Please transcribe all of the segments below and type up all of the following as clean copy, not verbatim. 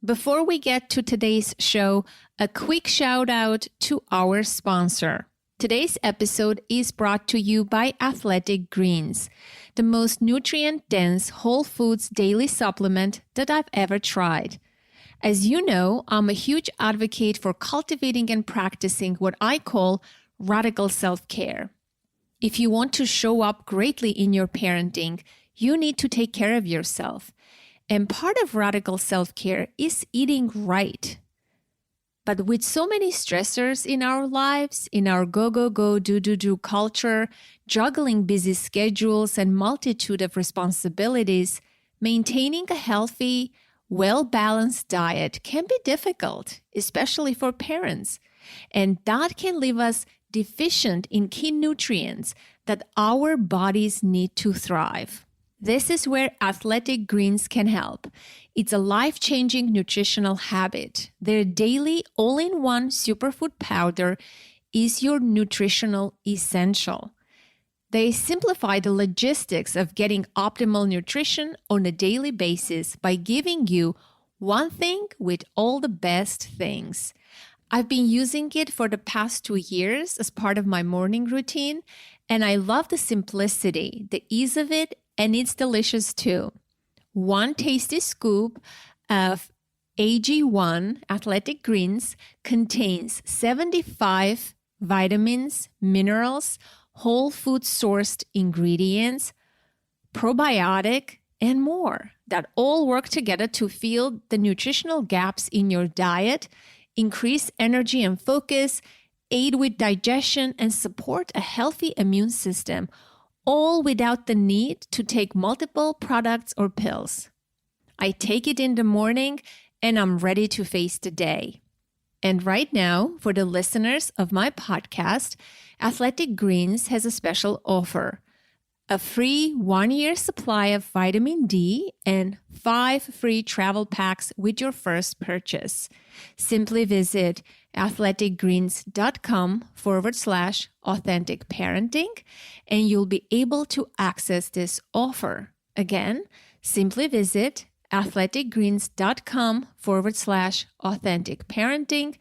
Before we get to today's show, a quick shout out to our sponsor. Today's episode is brought to you by Athletic Greens, the most nutrient-dense whole foods daily supplement that I've ever tried. As you know, I'm a huge advocate for cultivating and practicing what I call radical self-care. If you want to show up greatly in your parenting, you need to take care of yourself. And part of radical self-care is eating right. But with so many stressors in our lives, in our go, do culture, juggling busy schedules and multitude of responsibilities, maintaining a healthy, well-balanced diet can be difficult, especially for parents. And that can leave us deficient in key nutrients that our bodies need to thrive. This is where Athletic Greens can help. It's a life-changing nutritional habit. Their daily all-in-one superfood powder is your nutritional essential. They simplify the logistics of getting optimal nutrition on a daily basis by giving you one thing with all the best things. I've been using it for the past 2 years as part of my morning routine, and I love the simplicity, the ease of it, and it's delicious too. One tasty scoop of AG1 Athletic Greens contains 75 vitamins, minerals, whole food sourced ingredients, probiotic, and more that all work together to fill the nutritional gaps in your diet, increase energy and focus, aid with digestion, and support a healthy immune system, all without the need to take multiple products or pills. I take it in the morning and I'm ready to face the day. And right now, for the listeners of my podcast, Athletic Greens has a special offer. A free 1-year supply of vitamin D and 5 free travel packs with your first purchase. Simply visit athleticgreens.com/authentic parenting and you'll be able to access this offer. Again, simply visit athleticgreens.com/authentic parenting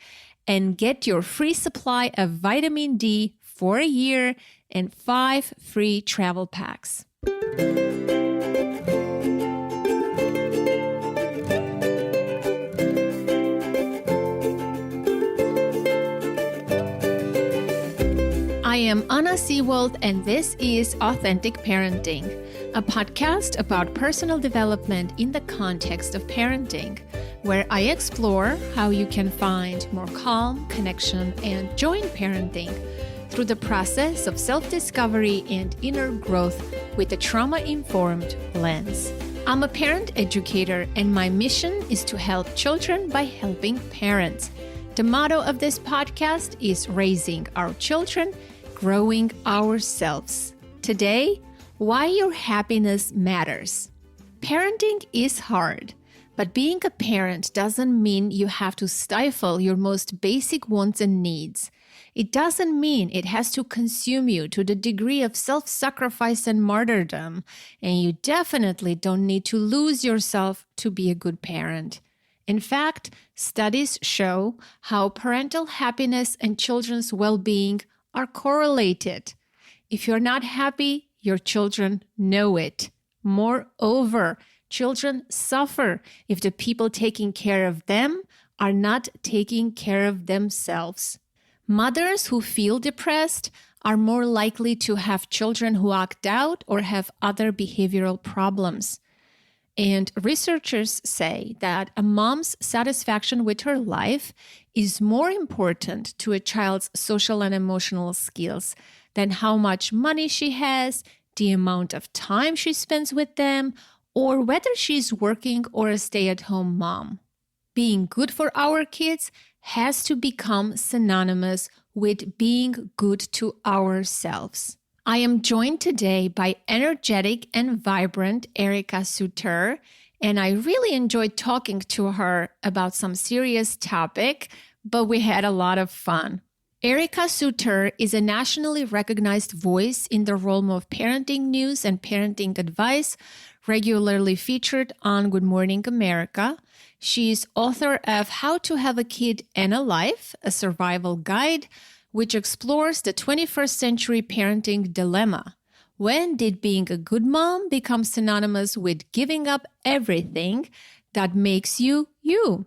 and get your free supply of vitamin D for a year and 5 free travel packs. I am Anna Seewald, and this is Authentic Parenting, a podcast about personal development in the context of parenting, where I explore how you can find more calm, connection, and joy in parenting through the process of self-discovery and inner growth with a trauma-informed lens. I'm a parent educator, and my mission is to help children by helping parents. The motto of this podcast is raising our children, growing ourselves. Today, why your happiness matters. Parenting is hard, but being a parent doesn't mean you have to stifle your most basic wants and needs. It doesn't mean it has to consume you to the degree of self-sacrifice and martyrdom, and you definitely don't need to lose yourself to be a good parent. In fact, studies show how parental happiness and children's well-being are correlated. If you're not happy, your children know it. Moreover, children suffer if the people taking care of them are not taking care of themselves. Mothers who feel depressed are more likely to have children who act out or have other behavioral problems. And researchers say that a mom's satisfaction with her life is more important to a child's social and emotional skills than how much money she has, the amount of time she spends with them, or whether she's working or a stay-at-home mom. Being good for our kids has to become synonymous with being good to ourselves. I am joined today by energetic and vibrant Erica Suter, and I really enjoyed talking to her about some serious topic, but we had a lot of fun. Erica Suter is a nationally recognized voice in the realm of parenting news and parenting advice, regularly featured on Good Morning America. She's author of How to Have a Kid and a Life, a survival guide, which explores the 21st century parenting dilemma. When did being a good mom become synonymous with giving up everything that makes you you?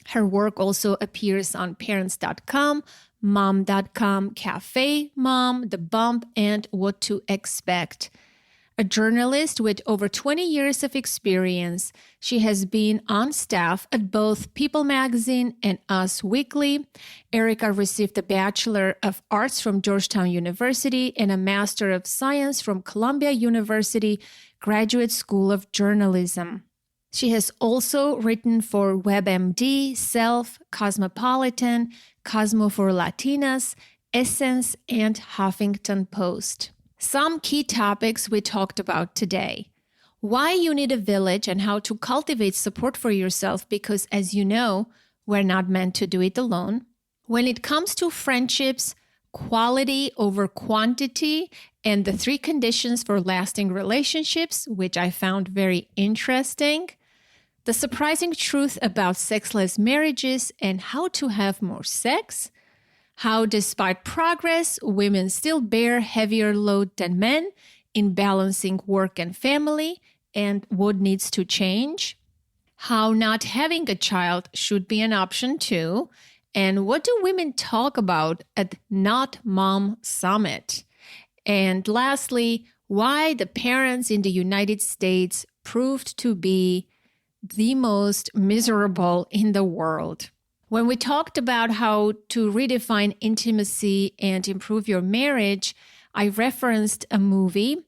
Her work also appears on parents.com, mom.com, Cafe Mom, The Bump, and What to Expect. A journalist with over 20 years of experience, she has been on staff at both People Magazine and Us Weekly. Erica received a Bachelor of Arts from Georgetown University and a Master of Science from Columbia University Graduate School of Journalism. She has also written for WebMD, Self, Cosmopolitan, Cosmo for Latinas, Essence, and Huffington Post. Some key topics we talked about today. Why you need a village and how to cultivate support for yourself because, as you know, we're not meant to do it alone. When it comes to friendships, quality over quantity, and the 3 conditions for lasting relationships, which I found very interesting. The surprising truth about sexless marriages and how to have more sex. How, despite progress, women still bear heavier load than men in balancing work and family, and what needs to change. How not having a child should be an option too, and what do women talk about at Not Mom Summit? And lastly, why the parents in the United States proved to be the most miserable in the world. When we talked about how to redefine intimacy and improve your marriage, I referenced a movie.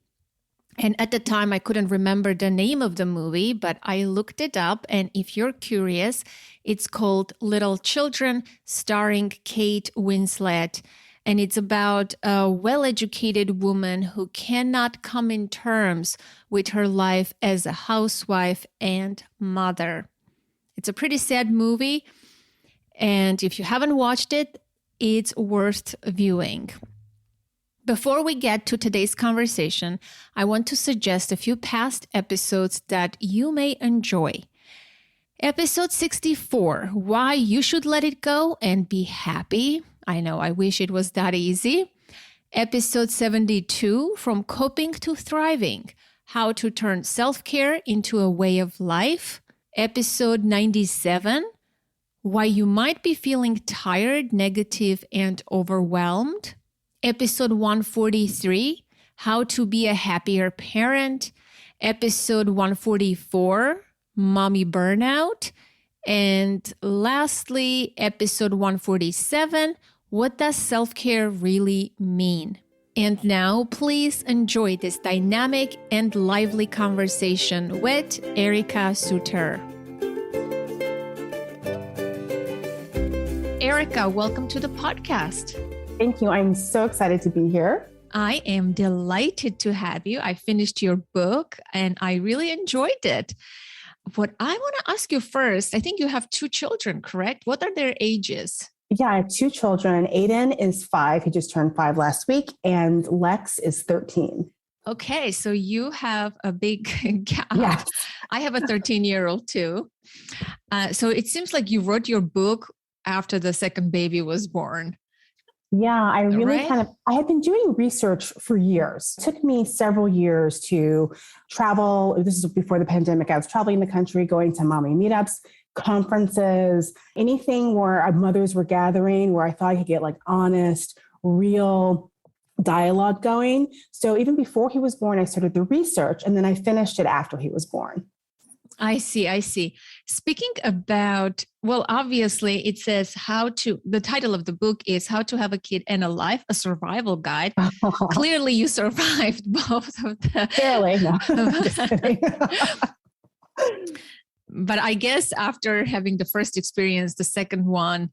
And at the time, I couldn't remember the name of the movie, but I looked it up. And if you're curious, it's called Little Children, starring Kate Winslet. And it's about a well-educated woman who cannot come in terms with her life as a housewife and mother. It's a pretty sad movie. And if you haven't watched it, it's worth viewing. Before we get to today's conversation, I want to suggest a few past episodes that you may enjoy. Episode 64, Why You Should Let It Go and Be Happy. I know, I wish it was that easy. Episode 72, From Coping to Thriving, How to Turn Self-Care into a Way of Life. Episode 97, Why You Might Be Feeling Tired, Negative, and Overwhelmed. Episode 143, How to Be a Happier Parent. Episode 144, Mommy Burnout. And lastly, episode 147, What Does Self-Care Really Mean? And now, please enjoy this dynamic and lively conversation with Erica Suter. Erica, welcome to the podcast. Thank you. I'm so excited to be here. I am delighted to have you. I finished your book and I really enjoyed it. What I want to ask you first, I think you have 2 children, correct? What are their ages? Yeah, I have 2 children. Aiden is 5. He just turned 5 last week. And Lex is 13. Okay, so you have a big gap. Yes. I have a 13-year-old too. So it seems like you wrote your book after the second baby was born. Yeah, I really Right? I had been doing research for years. It took me several years to travel. This is before the pandemic. I was traveling the country, going to mommy meetups, conferences, anything where mothers were gathering, where I thought I could get like honest, real dialogue going. So even before he was born, I started the research and then I finished it after he was born. I see. Speaking about, well, obviously it says the title of the book is How to Have a Kid and a Life, a Survival Guide. Clearly you survived both of the. Barely, no. Just kidding. But I guess after having the first experience, the second one,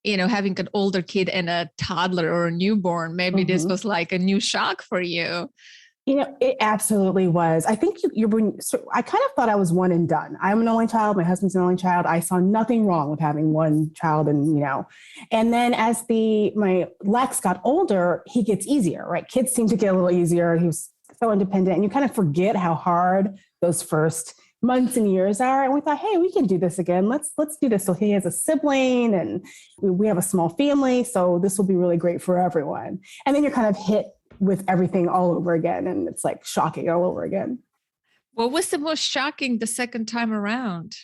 having an older kid and a toddler or a newborn, maybe this was like a new shock for you. It absolutely was. I think I kind of thought I was one and done. I'm an only child. My husband's an only child. I saw nothing wrong with having one child. And then as my Lex got older, he gets easier, right? Kids seem to get a little easier. He was so independent and you kind of forget how hard those first months and years are. And we thought, hey, we can do this again. Let's do this. So he has a sibling and we have a small family. So this will be really great for everyone. And then you're kind of hit with everything all over again. And it's like shocking all over again. What was the most shocking the second time around?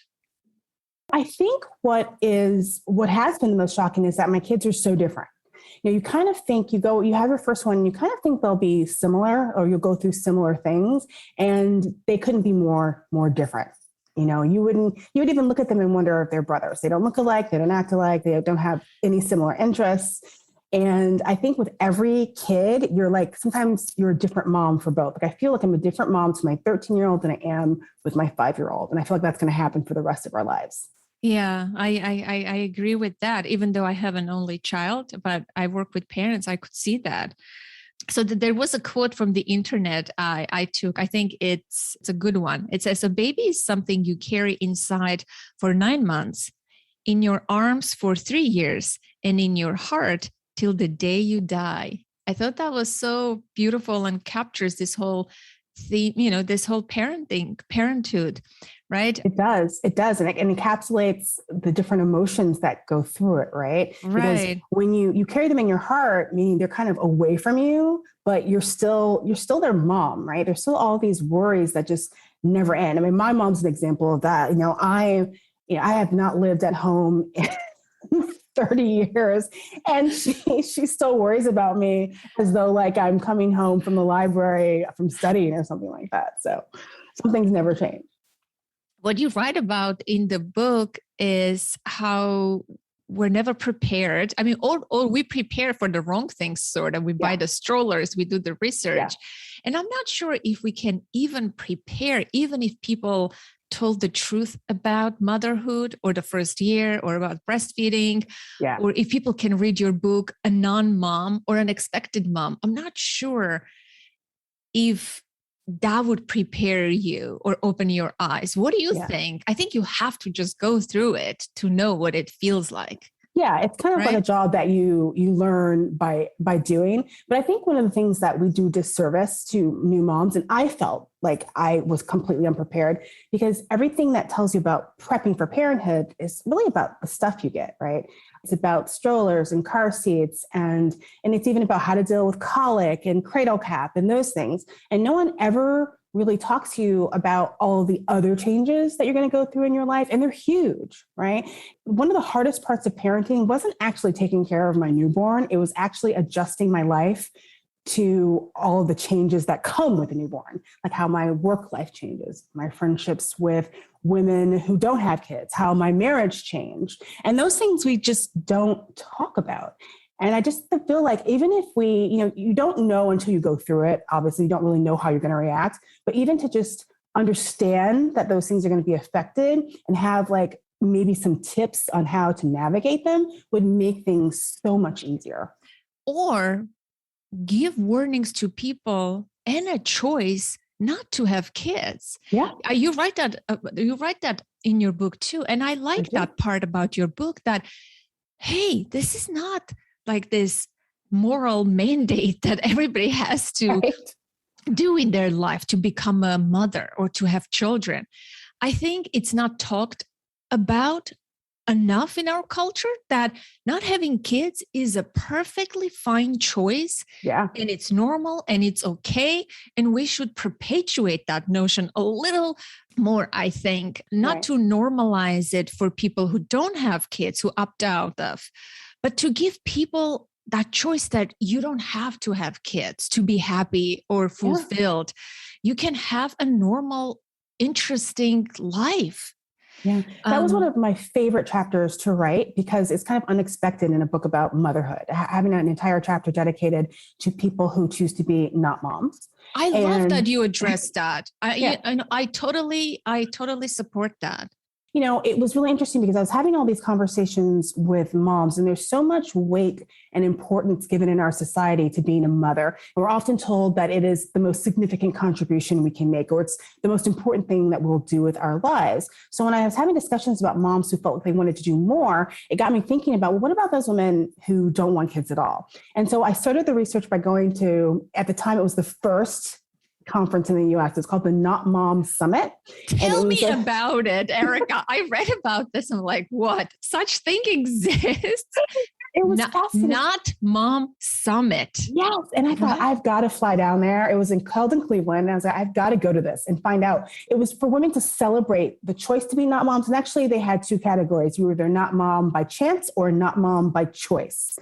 I think what has been the most shocking is that my kids are so different. You kind of think you have your first one, and you kind of think they'll be similar or you'll go through similar things, and they couldn't be more different. You would even look at them and wonder if they're brothers. They don't look alike. They don't act alike. They don't have any similar interests. And I think with every kid, sometimes you're a different mom for both. Like I feel like I'm a different mom to my 13-year-old than I am with my 5-year-old. And I feel like that's going to happen for the rest of our lives. Yeah, I agree with that. Even though I have an only child, but I work with parents, I could see that. So there was a quote from the internet I took. I think it's a good one. It says, "A baby is something you carry inside for 9 months, in your arms for 3 years, and in your heart till the day you die." I thought that was so beautiful and captures this whole theme, this whole parenthood, right? It does. And it encapsulates the different emotions that go through it, right? Right. Because when you carry them in your heart, meaning they're kind of away from you, but you're still their mom, right? There's still all these worries that just never end. I mean, my mom's an example of that. I have not lived at home in 30 years, and she still worries about me as though like I'm coming home from the library from studying or something like that. So some things never change. What you write about in the book is how we're never prepared. I mean, or we prepare for the wrong things, sort of. We buy the strollers, we do the research. Yeah. And I'm not sure if we can even prepare, even if people told the truth about motherhood or the first year or about breastfeeding, or if people can read your book, A Non-Mom or An Expected Mom. I'm not sure if that would prepare you or open your eyes. What do you think? I think you have to just go through it to know what it feels like. Yeah, it's kind of like a job that you learn by doing. But I think one of the things that we do disservice to new moms, and I felt like I was completely unprepared, because everything that tells you about prepping for parenthood is really about the stuff you get, right? It's about strollers and car seats, and it's even about how to deal with colic and cradle cap and those things. And no one ever really talks to you about all the other changes that you're going to go through in your life. And they're huge, right? One of the hardest parts of parenting wasn't actually taking care of my newborn. It was actually adjusting my life to all of the changes that come with a newborn, like how my work life changes, my friendships with women who don't have kids, how my marriage changed. And those things we just don't talk about. And I just feel like even if you don't know until you go through it, obviously you don't really know how you're going to react, but even to just understand that those things are going to be affected and have like maybe some tips on how to navigate them would make things so much easier. Or give warnings to people and a choice not to have kids. Yeah. You write that in your book too. And I like that part about your book, that, hey, this is not like this moral mandate that everybody has to do in their life to become a mother or to have children. I think it's not talked about enough in our culture that not having kids is a perfectly fine choice. Yeah. And it's normal and it's okay. And we should perpetuate that notion a little more, I think, not to normalize it for people who don't have kids, who opt out of, but to give people that choice that you don't have to have kids to be happy or fulfilled. You can have a normal, interesting life. Yeah, that was one of my favorite chapters to write, because it's kind of unexpected in a book about motherhood, having an entire chapter dedicated to people who choose to be not moms. I love that you addressed that. I totally support that. It was really interesting because I was having all these conversations with moms, and there's so much weight and importance given in our society to being a mother. And we're often told that it is the most significant contribution we can make, or it's the most important thing that we'll do with our lives. So when I was having discussions about moms who felt like they wanted to do more, it got me thinking about, well, what about those women who don't want kids at all? And so I started the research by going to, at the time, it was the first conference in the US. It's called the Not Mom Summit. Tell me about it, Erica. I read about this. I'm like, what? Such thing exists? It was not Mom Summit. Yes. And I thought, I've got to fly down there. It was held in Cleveland. And I was like, I've got to go to this and find out. It was for women to celebrate the choice to be not moms. And actually, they had two categories. You were either not mom by chance or not mom by choice.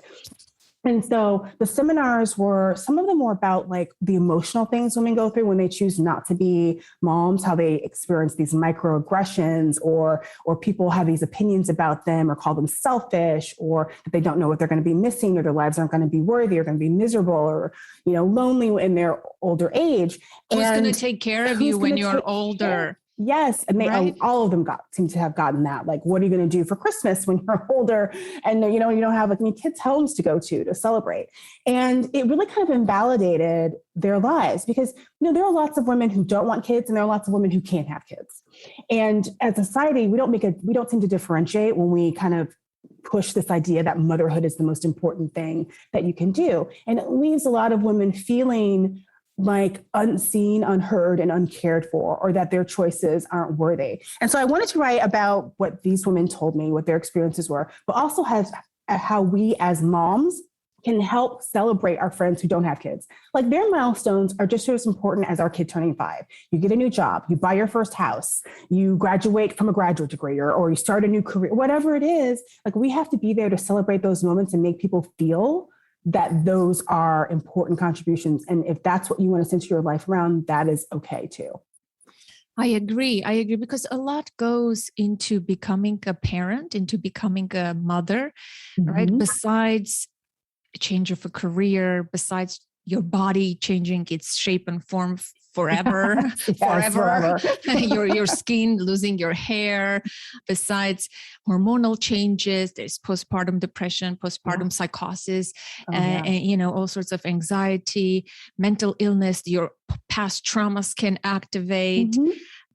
And so the seminars some of them were about like the emotional things women go through when they choose not to be moms, how they experience these microaggressions or people have these opinions about them or call them selfish or that they don't know what they're going to be missing or their lives aren't going to be worthy or going to be miserable or, lonely in their older age. Who's going to take care of you when you're older? Yes. And all of them seem to have gotten that. Like, what are you going to do for Christmas when you're older? And, you don't have any kids' homes to go to celebrate. And it really kind of invalidated their lives because, there are lots of women who don't want kids and there are lots of women who can't have kids. And as a society, we don't seem to differentiate when we kind of push this idea that motherhood is the most important thing that you can do. And it leaves a lot of women feeling like unseen, unheard, and uncared for, or that their choices aren't worthy. And so I wanted to write about what these women told me, what their experiences were, but also how we as moms can help celebrate our friends who don't have kids. Like their milestones are just as important as our kid turning 5. You get a new job, you buy your first house, you graduate from a graduate degree, or you start a new career, whatever it is. Like we have to be there to celebrate those moments and make people feel that those are important contributions. And if that's what you want to center your life around, that is okay too. I agree because a lot goes into becoming a parent, into becoming a mother, right? Besides a change of a career, besides your body changing its shape and form forever, forever. your skin losing your hair, besides hormonal changes, there's postpartum depression, postpartum psychosis, and all sorts of anxiety, mental illness, your past traumas can activate,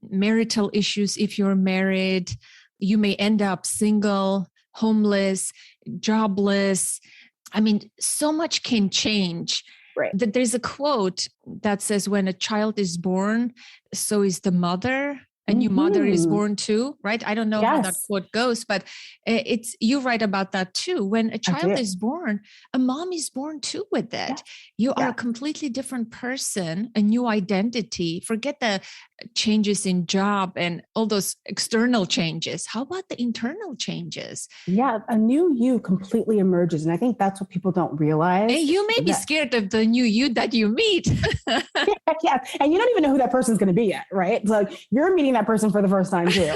marital issues if you're married, you may end up single, homeless, jobless. I mean, so much can change. Right. There's a quote that says, when a child is born, so is the mother. A new mother is born too, right? I don't know how that quote goes, but you write about that too. When a child is born, a mom is born too with it. Yeah. You are a completely different person, a new identity. Forget the changes in job and all those external changes. How about the internal changes? Yeah, a new you completely emerges. And I think that's what people don't realize. And you may be scared of the new you that you meet. Yeah. And you don't even know who that person's going to be yet, right? It's like you're meeting that person for the first time too.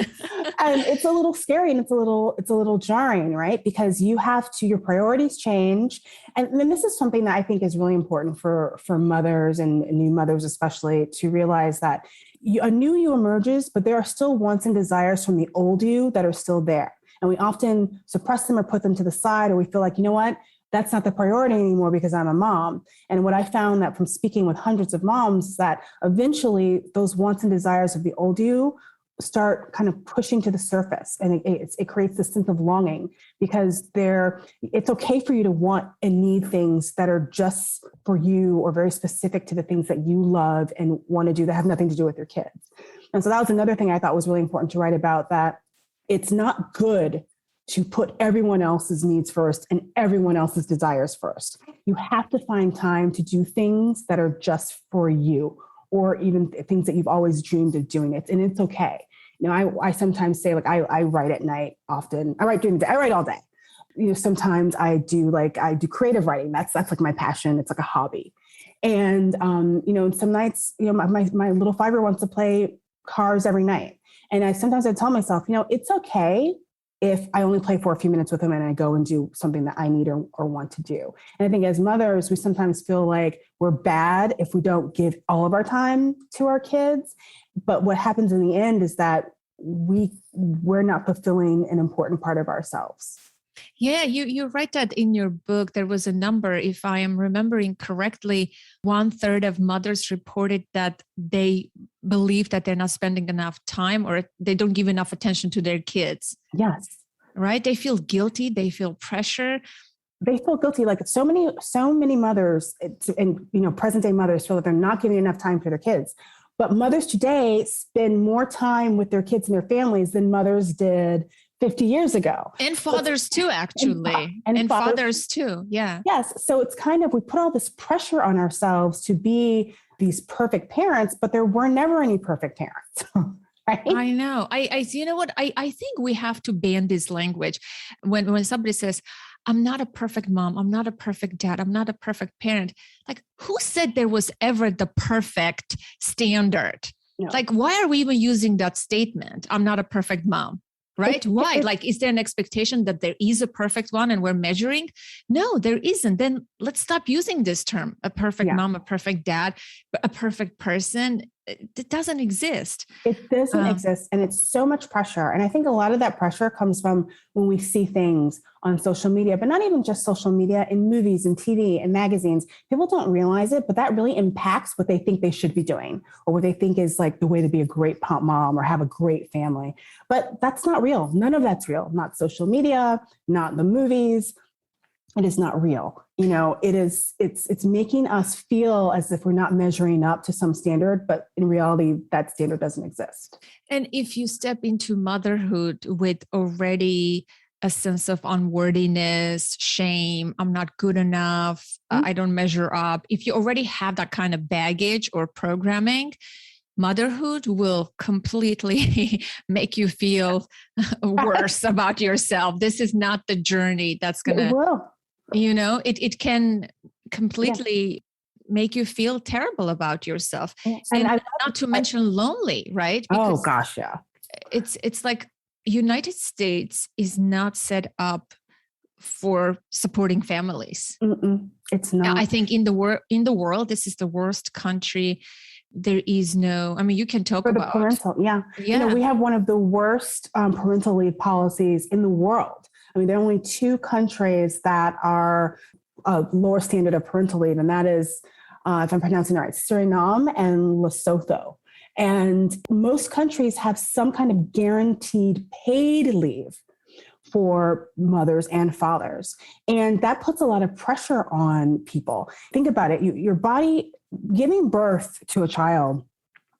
And it's a little scary and it's a little jarring, right? Because your priorities change. And then this is something that I think is really important for mothers and new mothers, especially, to realize that a new you emerges, but there are still wants and desires from the old you that are still there. And we often suppress them or put them to the side, or we feel like, you know what? That's not the priority anymore because I'm a mom. And what I found that from speaking with hundreds of moms is that eventually those wants and desires of the old you start kind of pushing to the surface. And it creates this sense of longing because it's okay for you to want and need things that are just for you or very specific to the things that you love and want to do that have nothing to do with your kids. And so that was another thing I thought was really important to write about, that it's not good to put everyone else's needs first and everyone else's desires first. You have to find time to do things that are just for you, or even things that you've always dreamed of doing. And it's okay. I sometimes say, like, I write at night often. I write during the day. I write all day. Sometimes I do creative writing. That's like my passion. It's like a hobby. And, some nights, my little 5-year-old wants to play cars every night. And sometimes I tell myself, it's okay if I only play for a few minutes with him and I go and do something that I need or want to do. And I think as mothers, we sometimes feel like we're bad if we don't give all of our time to our kids. But what happens in the end is that we're not fulfilling an important part of ourselves. Yeah, you write that in your book. There was a number, if I am remembering correctly, 1/3 of mothers reported that they believe that they're not spending enough time or they don't give enough attention to their kids. Yes. Right? They feel guilty. They feel pressure. they feel guilty. Like so many mothers and, present day mothers feel that they're not giving enough time for their kids. But mothers today spend more time with their kids and their families than mothers did 50 years ago. And fathers too, actually. And fathers too. Yeah. Yes. So it's kind of, we put all this pressure on ourselves to be these perfect parents, but there were never any perfect parents. Right? I know. You know what? I think we have to ban this language when somebody says, I'm not a perfect mom. I'm not a perfect dad. I'm not a perfect parent. Like, who said there was ever the perfect standard? No. Like, why are we even using that statement? I'm not a perfect mom, right? Why? Like, is there an expectation that there is a perfect one and we're measuring? No, there isn't. Then let's stop using this term, a perfect mom, a perfect dad, a perfect person. It doesn't exist. It doesn't exist. And it's so much pressure. And I think a lot of that pressure comes from when we see things on social media, but not even just social media, in movies and TV and magazines. People don't realize it, but that really impacts what they think they should be doing or what they think is like the way to be a great mom or have a great family. But that's not real. None of that's real. Not social media, not the movies. It is not real. It's making us feel as if we're not measuring up to some standard, but in reality, that standard doesn't exist. And if you step into motherhood with already a sense of unworthiness, shame, I'm not good enough, I don't measure up. If you already have that kind of baggage or programming, motherhood will completely make you feel worse about yourself. This is not the journey that's going to, it can completely make you feel terrible about yourself. And not to mention lonely, right? Because gosh, yeah. It's like United States is not set up for supporting families. It's not. I think in the world, this is the worst country. There is no, you can talk for about the parental. Yeah. We have one of the worst parental leave policies in the world. There are only two countries that are a lower standard of parental leave, and that is, if I'm pronouncing it right, Suriname and Lesotho. And most countries have some kind of guaranteed paid leave for mothers and fathers. And that puts a lot of pressure on people. Think about it. Your body, giving birth to a child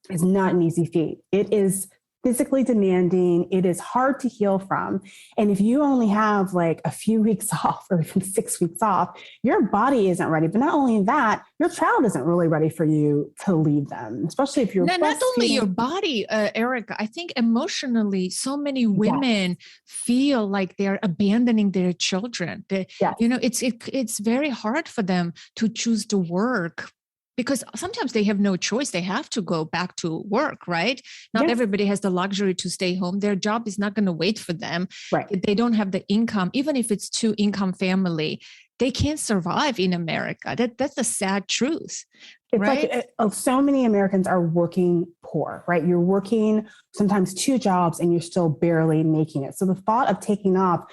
is not an easy feat. It is physically demanding. It is hard to heal from. And if you only have like a few weeks off or even 6 weeks off, your body isn't ready. But not only that, your child isn't really ready for you to leave them, especially if you're not only your body, Erica, I think emotionally, so many women feel like they're abandoning their children. It's very hard for them to choose to work, because sometimes they have no choice. They have to go back to work, right? Not everybody has the luxury to stay home. Their job is not going to wait for them. Right. They don't have the income. Even if it's 2-income family, they can't survive in America. That's a sad truth. It's right? Like so many Americans are working poor, right? You're working sometimes 2 jobs and you're still barely making it. So the thought of taking off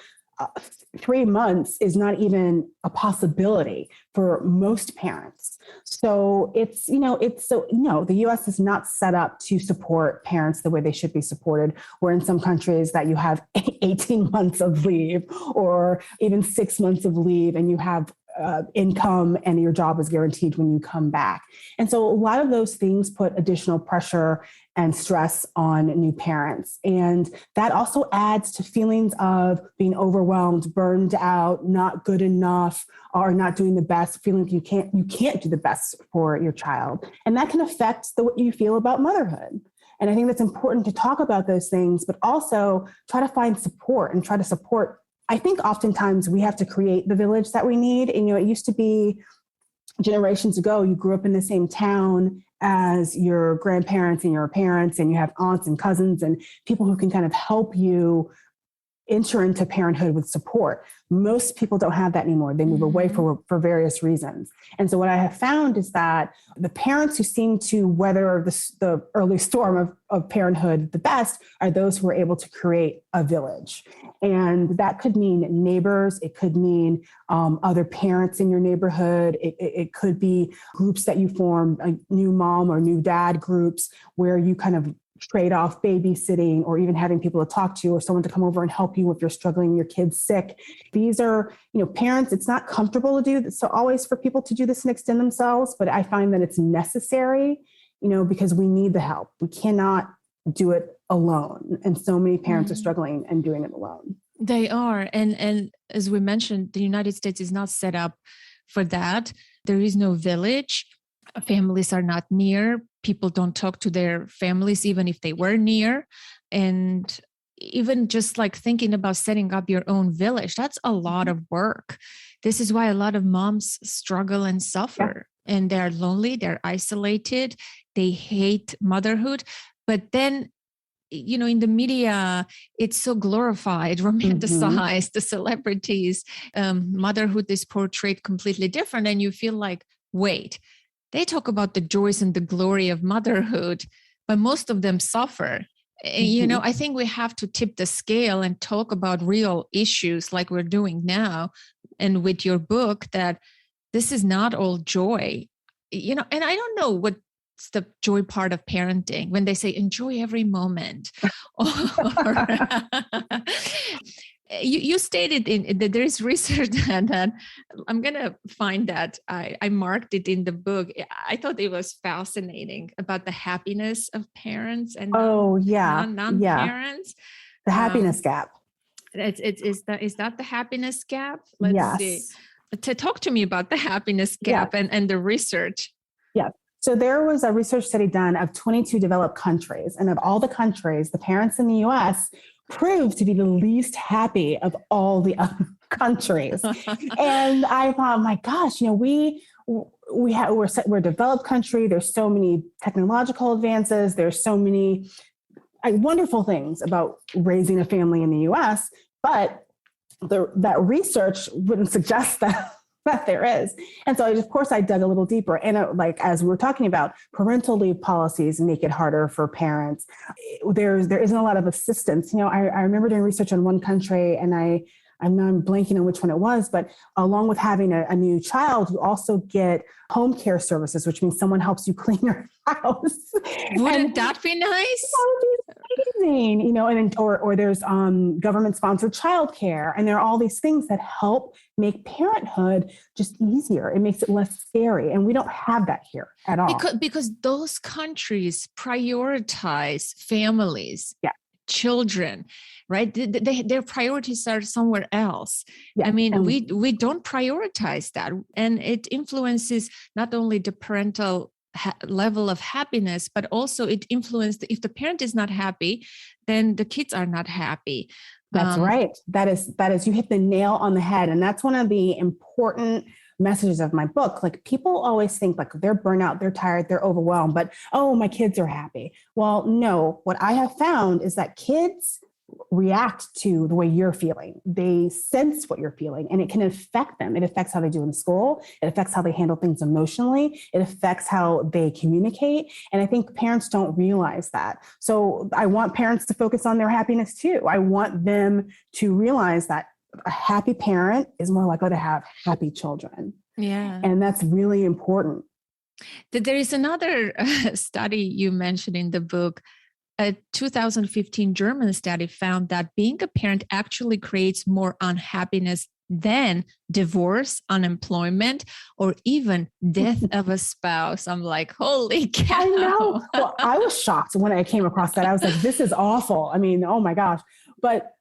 3 months is not even a possibility for most parents. So the U.S. is not set up to support parents the way they should be supported. Where in some countries that you have 18 months of leave or even 6 months of leave, and you have income and your job is guaranteed when you come back. And so a lot of those things put additional pressure and stress on new parents. And that also adds to feelings of being overwhelmed, burned out, not good enough, or not doing the best, feeling like you can't do the best for your child. And that can affect what you feel about motherhood. And I think that's important to talk about those things, but also try to find support and try to support. I think oftentimes we have to create the village that we need. And, it used to be generations ago, you grew up in the same town as your grandparents and your parents, and you have aunts and cousins and people who can kind of help you enter into parenthood with support. Most people don't have that anymore. They move away for various reasons. And so what I have found is that the parents who seem to weather the early storm of parenthood the best are those who are able to create a village. And that could mean neighbors. It could mean other parents in your neighborhood. It could be groups that you form, like new mom or new dad groups, where you kind of trade off babysitting or even having people to talk to or someone to come over and help you if you're struggling, your kid's sick. These are, parents, it's not comfortable to do this. So always for people to do this and extend themselves, but I find that it's necessary, because we need the help. We cannot do it alone. And so many parents are struggling and doing it alone. They are. And as we mentioned, the United States is not set up for that. There is no village. Families are not near. People don't talk to their families, even if they were near. And even just like thinking about setting up your own village, that's a lot of work. This is why a lot of moms struggle and suffer. Yeah. And they're lonely, they're isolated, they hate motherhood. But then, in the media, it's so glorified, romanticized, the celebrities, motherhood is portrayed completely different. And you feel like, wait, they talk about the joys and the glory of motherhood, but most of them suffer. I think we have to tip the scale and talk about real issues like we're doing now. And with your book, that this is not all joy, and I don't know what's the joy part of parenting when they say enjoy every moment. You stated that there is research that I'm going to find that. I marked it in the book. I thought it was fascinating about the happiness of parents and non-parents. The happiness gap. Is that the happiness gap? Let's see. To talk to me about the happiness gap and the research. Yeah. So there was a research study done of 22 developed countries. And of all the countries, the parents in the US proved to be the least happy of all the other countries. And I thought, my gosh, we're a developed country. There's so many technological advances. There's so many wonderful things about raising a family in the US, but that research wouldn't suggest that there is. And so of course I dug a little deeper, and as we were talking about, parental leave policies make it harder for parents. There isn't a lot of assistance. I remember doing research on one country, and I'm blanking on which one it was, but along with having a new child, you also get home care services, which means someone helps you clean your house. Wouldn't that be nice? That would be amazing, or there's government-sponsored childcare, and there are all these things that help make parenthood just easier. It makes it less scary, and we don't have that here at all. Because those countries prioritize families. Yeah. Children, right? Their priorities are somewhere else. Yeah. I mean, we don't prioritize that, and it influences not only the parental level of happiness, but also it influences, if the parent is not happy, then the kids are not happy. That's right. That is, you hit the nail on the head. And that's one of the important messages of my book. Like, people always think like they're burnout, they're tired, they're overwhelmed, but, oh, my kids are happy. Well, no, what I have found is that kids react to the way you're feeling. They sense what you're feeling, and it can affect them. It affects how they do in school. It affects how they handle things emotionally. It affects how they communicate. And I think parents don't realize that. So I want parents to focus on their happiness too. I want them to realize that a happy parent is more likely to have happy children. Yeah. And that's really important. There is another study you mentioned in the book. A 2015 German study found that being a parent actually creates more unhappiness than divorce, unemployment, or even death of a spouse. I'm like, holy cow. I know. Well, I was shocked when I came across that. I was like, this is awful. I mean, oh my gosh. But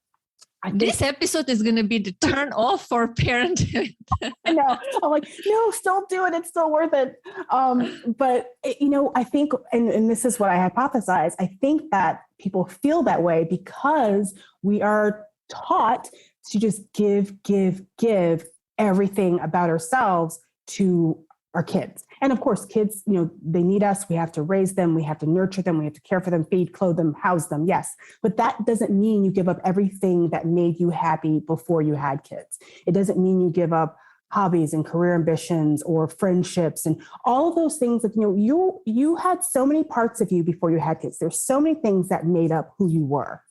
this episode is going to be the turn off for parenthood. I know. I'm like, no, still do it. It's still worth it. But I think, and this is what I hypothesize, I think that people feel that way because we are taught to just give everything about ourselves to our kids. And of course, kids, they need us. We have to raise them. We have to nurture them. We have to care for them, feed, clothe them, house them. Yes. But that doesn't mean you give up everything that made you happy before you had kids. It doesn't mean you give up hobbies and career ambitions or friendships and all of those things that, you had so many parts of you before you had kids. There's so many things that made up who you were.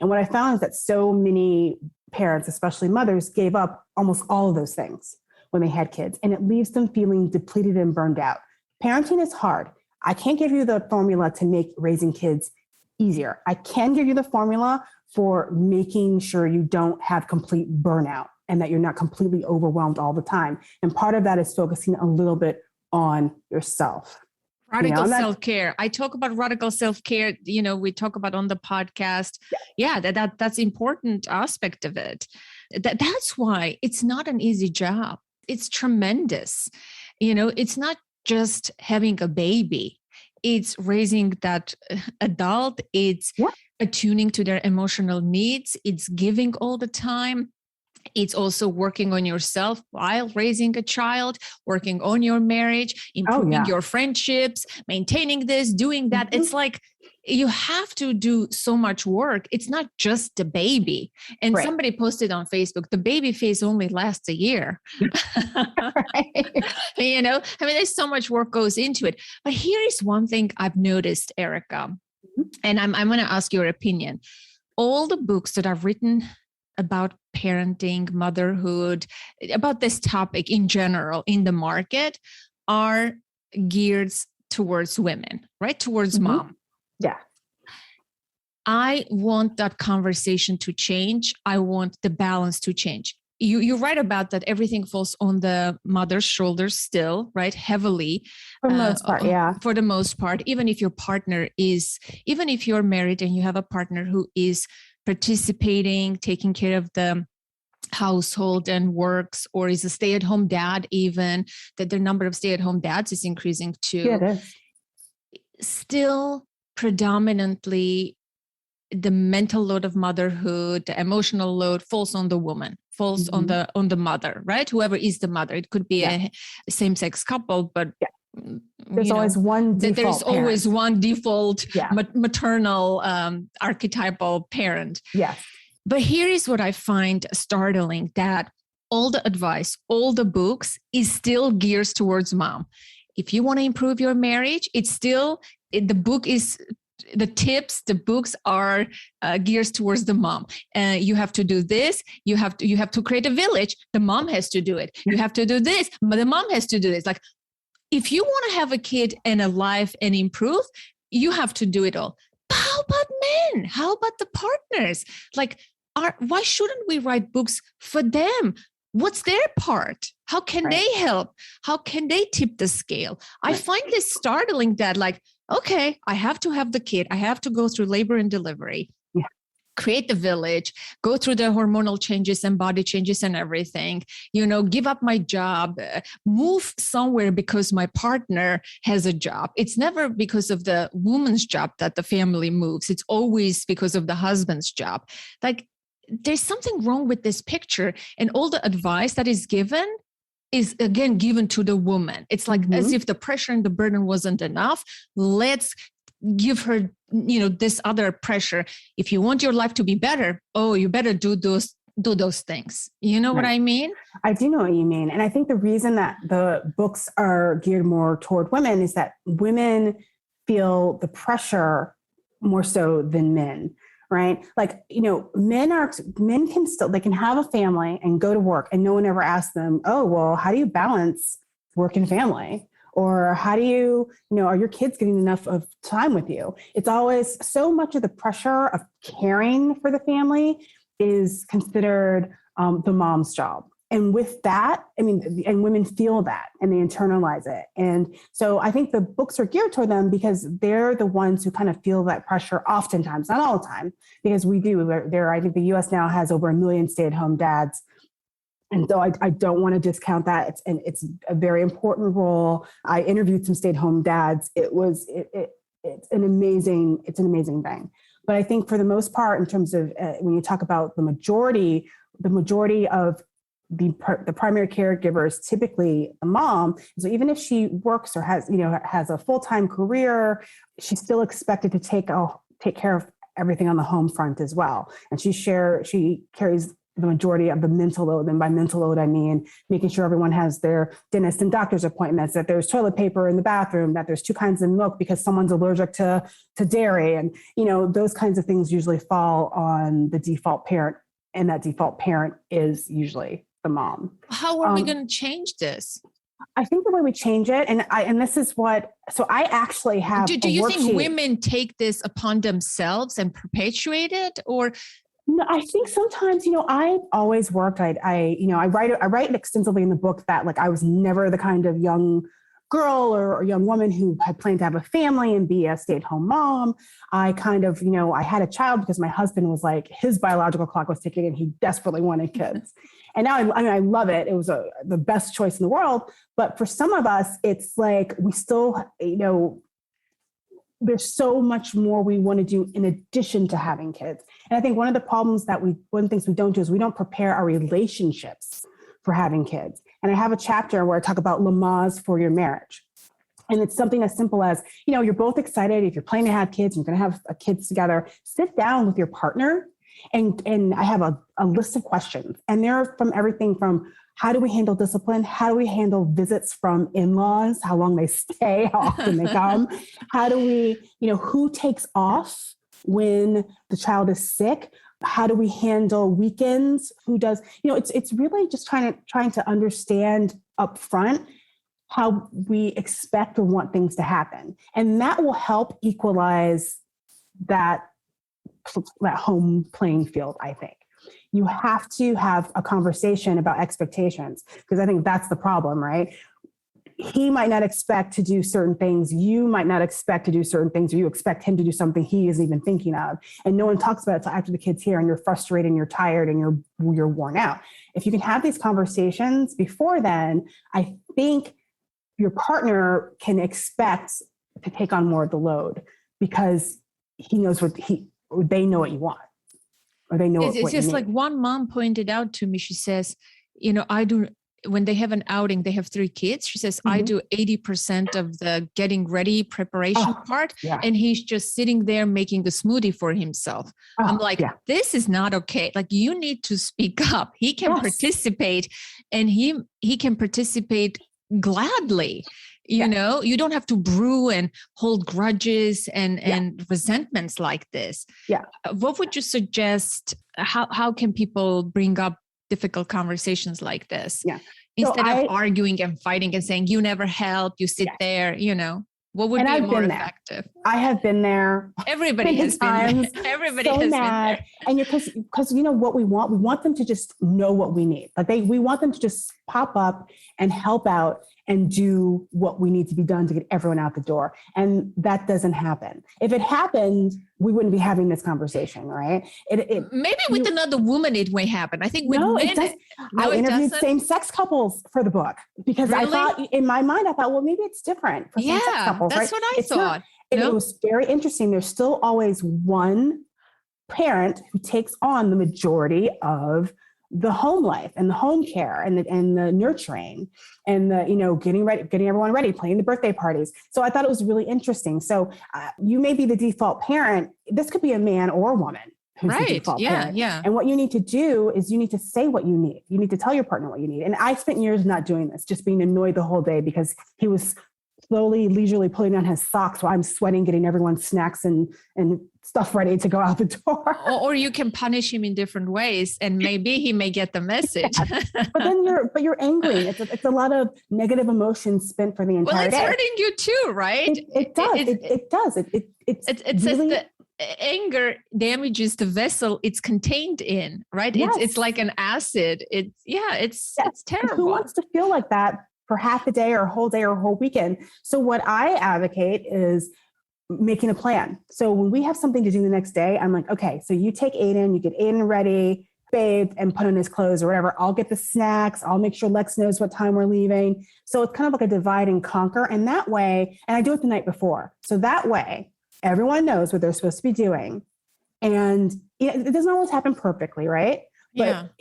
And what I found is that so many parents, especially mothers, gave up almost all of those things when they had kids, and it leaves them feeling depleted and burned out. Parenting is hard. I can't give you the formula to make raising kids easier. I can give you the formula for making sure you don't have complete burnout and that you're not completely overwhelmed all the time. And part of that is focusing a little bit on yourself. Radical self-care. I talk about radical self-care, we talk about on the podcast. Yeah, that's important aspect of it. That's why it's not an easy job. It's tremendous. It's not just having a baby. It's raising that adult. It's attuning to their emotional needs. It's giving all the time. It's also working on yourself while raising a child, working on your marriage, improving your friendships, maintaining this, doing that. It's like you have to do so much work. It's not just the baby. And somebody posted on Facebook, the baby phase only lasts a year. There's so much work goes into it. But here is one thing I've noticed, Erica, and I'm going to ask your opinion. All the books that I've written about parenting, motherhood, about this topic in general in the market are geared towards women, right? Towards mom. Yeah. I want that conversation to change. I want the balance to change. You're right about that. Everything falls on the mother's shoulders still, right? Heavily. For the most part, yeah. For the most part, even if you're married and you have a partner who is participating, taking care of the household and works, or is a stay-at-home dad, even that the number of stay-at-home dads is increasing too. Yeah, it is. Still predominantly the mental load of motherhood, the emotional load falls on the woman, falls on the mother, right? Whoever is the mother. It could be a same-sex couple, but there's always one default there's parent. Always one default maternal archetypal parent. Yes. But here is what I find startling, that all the advice, all the books is still geared towards mom. If you want to improve your marriage, the tips, the books are geared towards the mom. You have to do this. You have to create a village. The mom has to do it. You have to do this, but the mom has to do this. Like, if you want to have a kid and a life and improve, you have to do it all. But how about men? How about the partners? Like, why shouldn't we write books for them? What's their part? How can they help? How can they tip the scale? I find this startling that, like, okay, I have to have the kid. I have to go through labor and delivery, create the village, go through the hormonal changes and body changes and everything, give up my job, move somewhere because my partner has a job. It's never because of the woman's job that the family moves. It's always because of the husband's job. Like, there's something wrong with this picture, and all the advice that is given is again given to the woman. It's like as if the pressure and the burden wasn't enough. Let's give her, this other pressure. If you want your life to be better, you better do those things. You know what I mean? I do know what you mean. And I think the reason that the books are geared more toward women is that women feel the pressure more so than men. Right? Like, men can still, they can have a family and go to work, and no one ever asks them, oh, well, how do you balance work and family? Or how do you, are your kids getting enough of time with you? It's always so much of the pressure of caring for the family is considered the mom's job. And with that, and women feel that and they internalize it. And so I think the books are geared toward them because they're the ones who kind of feel that pressure oftentimes, not all the time, because we do. I think the US now has over 1 million stay-at-home dads. And so I don't want to discount that. It's a very important role. I interviewed some stay-at-home dads. It's an amazing thing. But I think for the most part, in terms of when you talk about the majority of the primary caregiver is typically a mom. So even if she works or has a full-time career, she's still expected to take care of everything on the home front as well. And she carries the majority of the mental load. And by mental load, I mean making sure everyone has their dentist and doctor's appointments, that there's toilet paper in the bathroom, that there's 2 kinds of milk because someone's allergic to dairy. And, those kinds of things usually fall on the default parent. And that default parent is usually the mom. How are we going to change this? I think the way we change it, and this is what, so I actually have do you think women take this upon themselves and perpetuate it, or? No, I think sometimes, I always worked, I write extensively in the book that like I was never the kind of young girl or young woman who had planned to have a family and be a stay-at-home mom. I kind of, I had a child because my husband was like, his biological clock was ticking and he desperately wanted kids. And now I love it. It was the best choice in the world. But for some of us, it's like, we still, there's so much more we want to do in addition to having kids. And I think one of the things we don't do is we don't prepare our relationships for having kids. And I have a chapter where I talk about Lamaze for your marriage. And it's something as simple as, you're both excited. If you're planning to have kids, you're going to have kids together, sit down with your partner. And I have a list of questions. And they're from everything from how do we handle discipline? How do we handle visits from in-laws? How long they stay, how often they come? How do we, who takes off when the child is sick? How do we handle weekends? Who does, it's really just trying to understand up front how we expect or want things to happen. And that will help equalize that home playing field, I think. You have to have a conversation about expectations, because I think that's the problem, right? He might not expect to do certain things. You might not expect to do certain things, or you expect him to do something he isn't even thinking of. And no one talks about it until after the kid's here and you're frustrated and you're tired and you're worn out. If you can have these conversations before then, I think your partner can expect to take on more of the load because he knows they know what you want. Or they know it's just like one mom pointed out to me. She says, when they have an outing, they have 3 kids. She says, I do 80% of the getting ready preparation part. Yeah. And he's just sitting there making the smoothie for himself. I'm like, this is not okay. Like, you need to speak up. He can participate, and he can participate gladly. You don't have to brew and hold grudges and resentments like this. Yeah. What would you suggest? How can people bring up difficult conversations like this? Yeah. Instead of arguing and fighting and saying, you never help, you sit there, what would be more effective? I have been there. Everybody has been there. Everybody has been there. And because what we want them to just know what we need. Like we want them to just pop up and help out and do what we need to be done to get everyone out the door. And that doesn't happen. If it happened, we wouldn't be having this conversation, right? Maybe with another woman, it may happen. I think with men, I interviewed same-sex couples for the book because I thought, in my mind, well, maybe it's different for same-sex couples. That's what I thought. It was very interesting. There's still always one parent who takes on the majority of the home life and the home care and the nurturing and the, getting everyone ready, planning the birthday parties. So I thought it was really interesting. So you may be the default parent. This could be a man or a woman who's the default parent. Yeah. And what you need to do is you need to say what you need. You need to tell your partner what you need. And I spent years not doing this, just being annoyed the whole day because he was slowly, leisurely pulling on his socks while I'm sweating, getting everyone's snacks and stuff ready to go out the door. Or you can punish him in different ways, and maybe he may get the message. But then you're angry. It's a lot of negative emotions spent for the entire day. Well, it's hurting you too, right? It does. It does. It says that anger damages the vessel it's contained in, right? Yes. It's like an acid. It's terrible. Who wants to feel like that for half a day or a whole day or a whole weekend? So what I advocate is making a plan. So when we have something to do the next day, I'm like, okay, so you take Aiden, you get Aiden ready, bathed, and put on his clothes or whatever. I'll get the snacks. I'll make sure Lex knows what time we're leaving. So it's kind of like a divide and conquer. And that way, and I do it the night before. So that way, everyone knows what they're supposed to be doing. And it doesn't always happen perfectly, right? But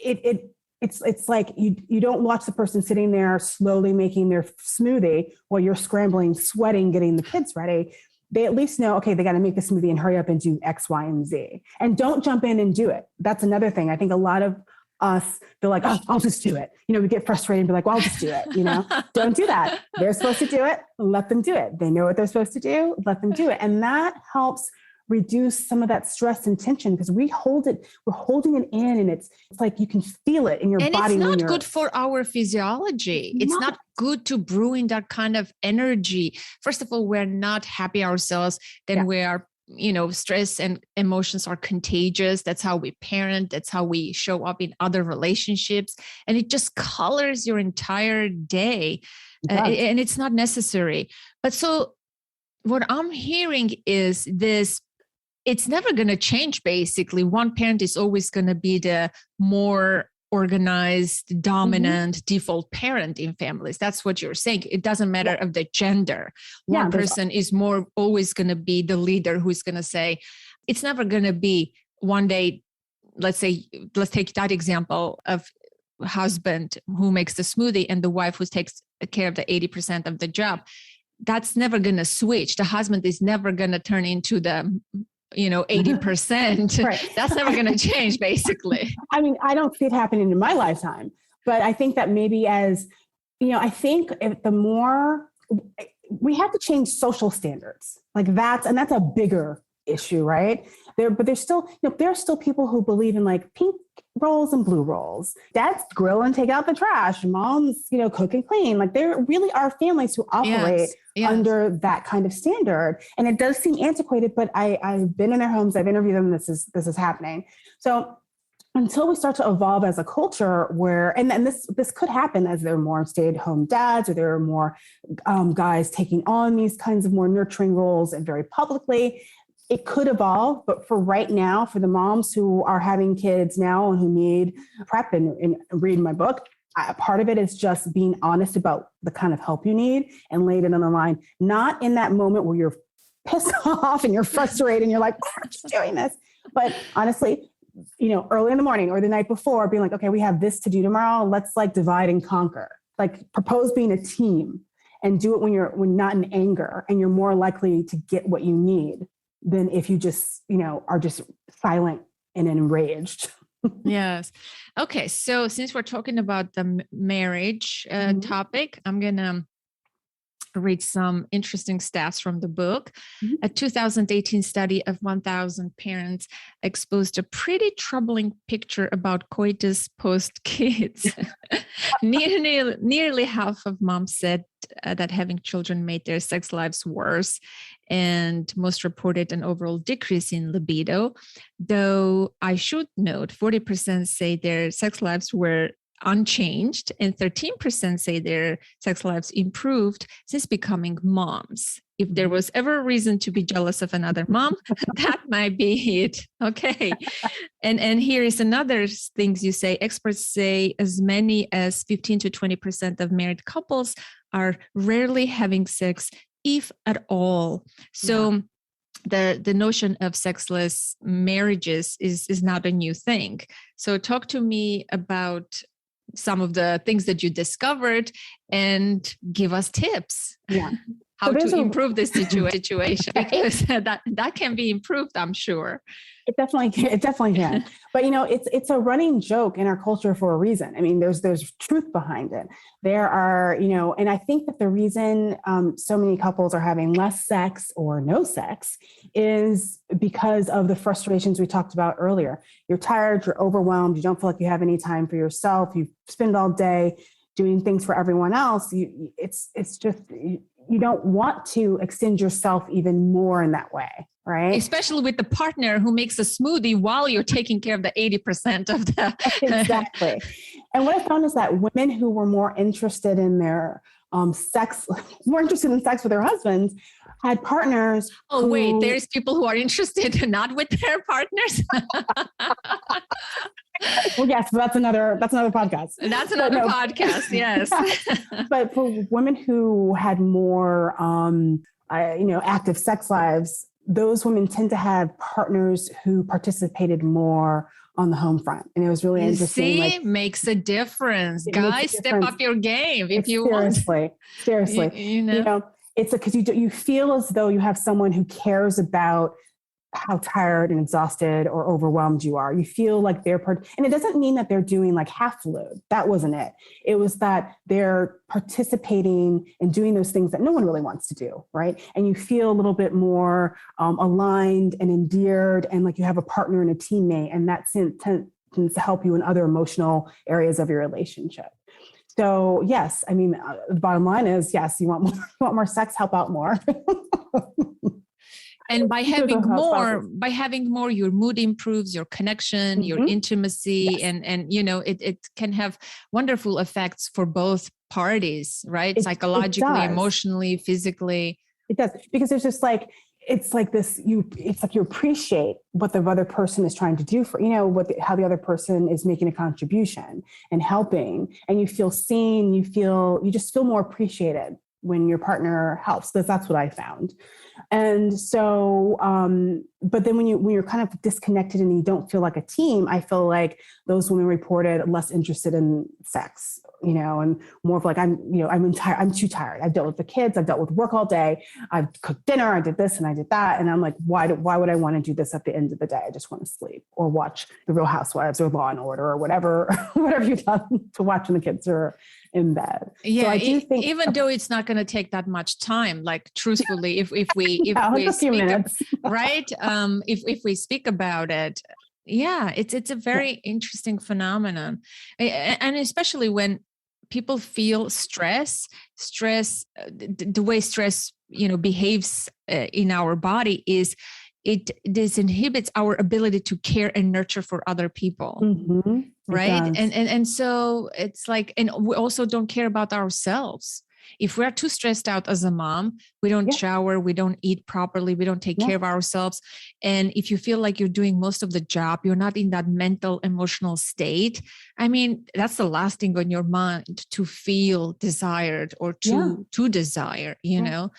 it's like you don't watch the person sitting there slowly making their smoothie while you're scrambling, sweating, getting the kids ready. They at least know, okay, they got to make the smoothie and hurry up and do X, Y, and Z. And don't jump in and do it. That's another thing. I think a lot of us, they're like, oh, I'll just do it. We get frustrated and be like, well, I'll just do it. Don't do that. They're supposed to do it. Let them do it. They know what they're supposed to do. Let them do it. And that helps reduce some of that stress and tension, because we're holding it in, and it's like you can feel it in your body. And it's not good for our physiology. It's not good to brew in that kind of energy. First of all, we're not happy ourselves. Then we are, stress and emotions are contagious. That's how we parent. That's how we show up in other relationships. And it just colors your entire day. And it's not necessary. But so what I'm hearing is this: it's never going to change. Basically, one parent is always going to be the more organized, dominant, default parent in families. That's what you're saying. It doesn't matter of the gender. One person is always going to be the leader who's going to say, it's never going to be one day. Let's take that example of a husband who makes the smoothie and the wife who takes care of the 80% of the job. That's never going to switch. The husband is never going to turn into the 80%. Right. That's never going to change, basically. I mean, I don't see it happening in my lifetime, but I think that maybe I think the more we have to change social standards, that's a bigger issue, right? But there's still, there are still people who believe in pink rolls and blue rolls. Dads grill and take out the trash. Moms, cook and clean. There really are families who operate under that kind of standard. And it does seem antiquated, but I've been in their homes. I've interviewed them. This is happening. So until we start to evolve as a culture and this could happen as there are more stay-at-home dads, or there are more guys taking on these kinds of more nurturing roles and very publicly. It could evolve, but for right now, for the moms who are having kids now and who need prep and read my book, part of it is just being honest about the kind of help you need and laying it on the line, not in that moment where you're pissed off and you're frustrated and you're like, why aren't you doing this? But honestly, early in the morning or the night before, being like, okay, we have this to do tomorrow. Let's divide and conquer, propose being a team, and do it when not in anger, and you're more likely to get what you need than if you just, are just silent and enraged. Yes. Okay. So since we're talking about the marriage topic, I'm going to read some interesting stats from the book. A 2018 study of 1,000 parents exposed a pretty troubling picture about coitus post-kids. Nearly half of moms said that having children made their sex lives worse, and most reported an overall decrease in libido. Though I should note, 40% say their sex lives were unchanged, and 13% say their sex lives improved since becoming moms. If there was ever a reason to be jealous of another mom, that might be it. Okay. And here is another things you say. Experts say as many as 15 to 20% of married couples are rarely having sex, if at all. So the notion of sexless marriages is not a new thing. So talk to me about some of the things that you discovered and give us tips. How to improve this situation, because that can be improved, I'm sure. It definitely can. But it's a running joke in our culture for a reason. I mean, there's truth behind it. There are, and I think that the reason so many couples are having less sex or no sex is because of the frustrations we talked about earlier. You're tired, you're overwhelmed, you don't feel like you have any time for yourself. You spend all day doing things for everyone else. It's just, you don't want to extend yourself even more in that way, right? Especially with the partner who makes a smoothie while you're taking care of the 80% of the... Exactly. And what I found is that women who were more interested in their sex with their husbands had partners. Oh, wait, there's people who are interested not with their partners. Well, yes, but that's another podcast. That's another podcast, yes. But for women who had more, active sex lives, those women tend to have partners who participated more on the home front. And it was really interesting. See, makes a difference. Guys, step up your game if you want. Seriously. It's because you feel as though you have someone who cares about how tired and exhausted or overwhelmed you are. You feel like they're part, and it doesn't mean that they're doing like half the load. That wasn't it. It was that they're participating and doing those things that no one really wants to do, right? And you feel a little bit more aligned and endeared, and like you have a partner and a teammate, and that tends to help you in other emotional areas of your relationship. So yes, I mean, the bottom line is yes, you want more sex, help out more. And by having more, your mood improves, your connection, your intimacy, yes. and it can have wonderful effects for both parties, right? Psychologically, emotionally, physically. It does, because it's just like, it's like you appreciate what the other person is trying to do for, how the other person is making a contribution and helping, and you feel seen, you just feel more appreciated when your partner helps. That's what I found. And so, but then when you're kind of disconnected and you don't feel like a team, I feel like those women reported less interested in sex, and more of like, I'm too tired. I've dealt with the kids. I've dealt with work all day. I've cooked dinner. I did this and I did that. And I'm like, why would I want to do this at the end of the day? I just want to sleep or watch The Real Housewives or Law and Order or whatever you've done to watch when the kids are in bed. Yeah. So I do think, even though it's not going to take that much time, like truthfully, if we speak, right. If we speak about it, yeah, it's a very interesting phenomenon. And especially when people feel stress, the way stress, behaves in our body is it disinhibits our ability to care and nurture for other people. Mm-hmm. Right. And so it's like, and we also don't care about ourselves. If we're too stressed out as a mom, we don't shower, we don't eat properly, we don't take care of ourselves. And if you feel like you're doing most of the job, you're not in that mental, emotional state. I mean, that's the last thing on your mind, to feel desired or to desire, know.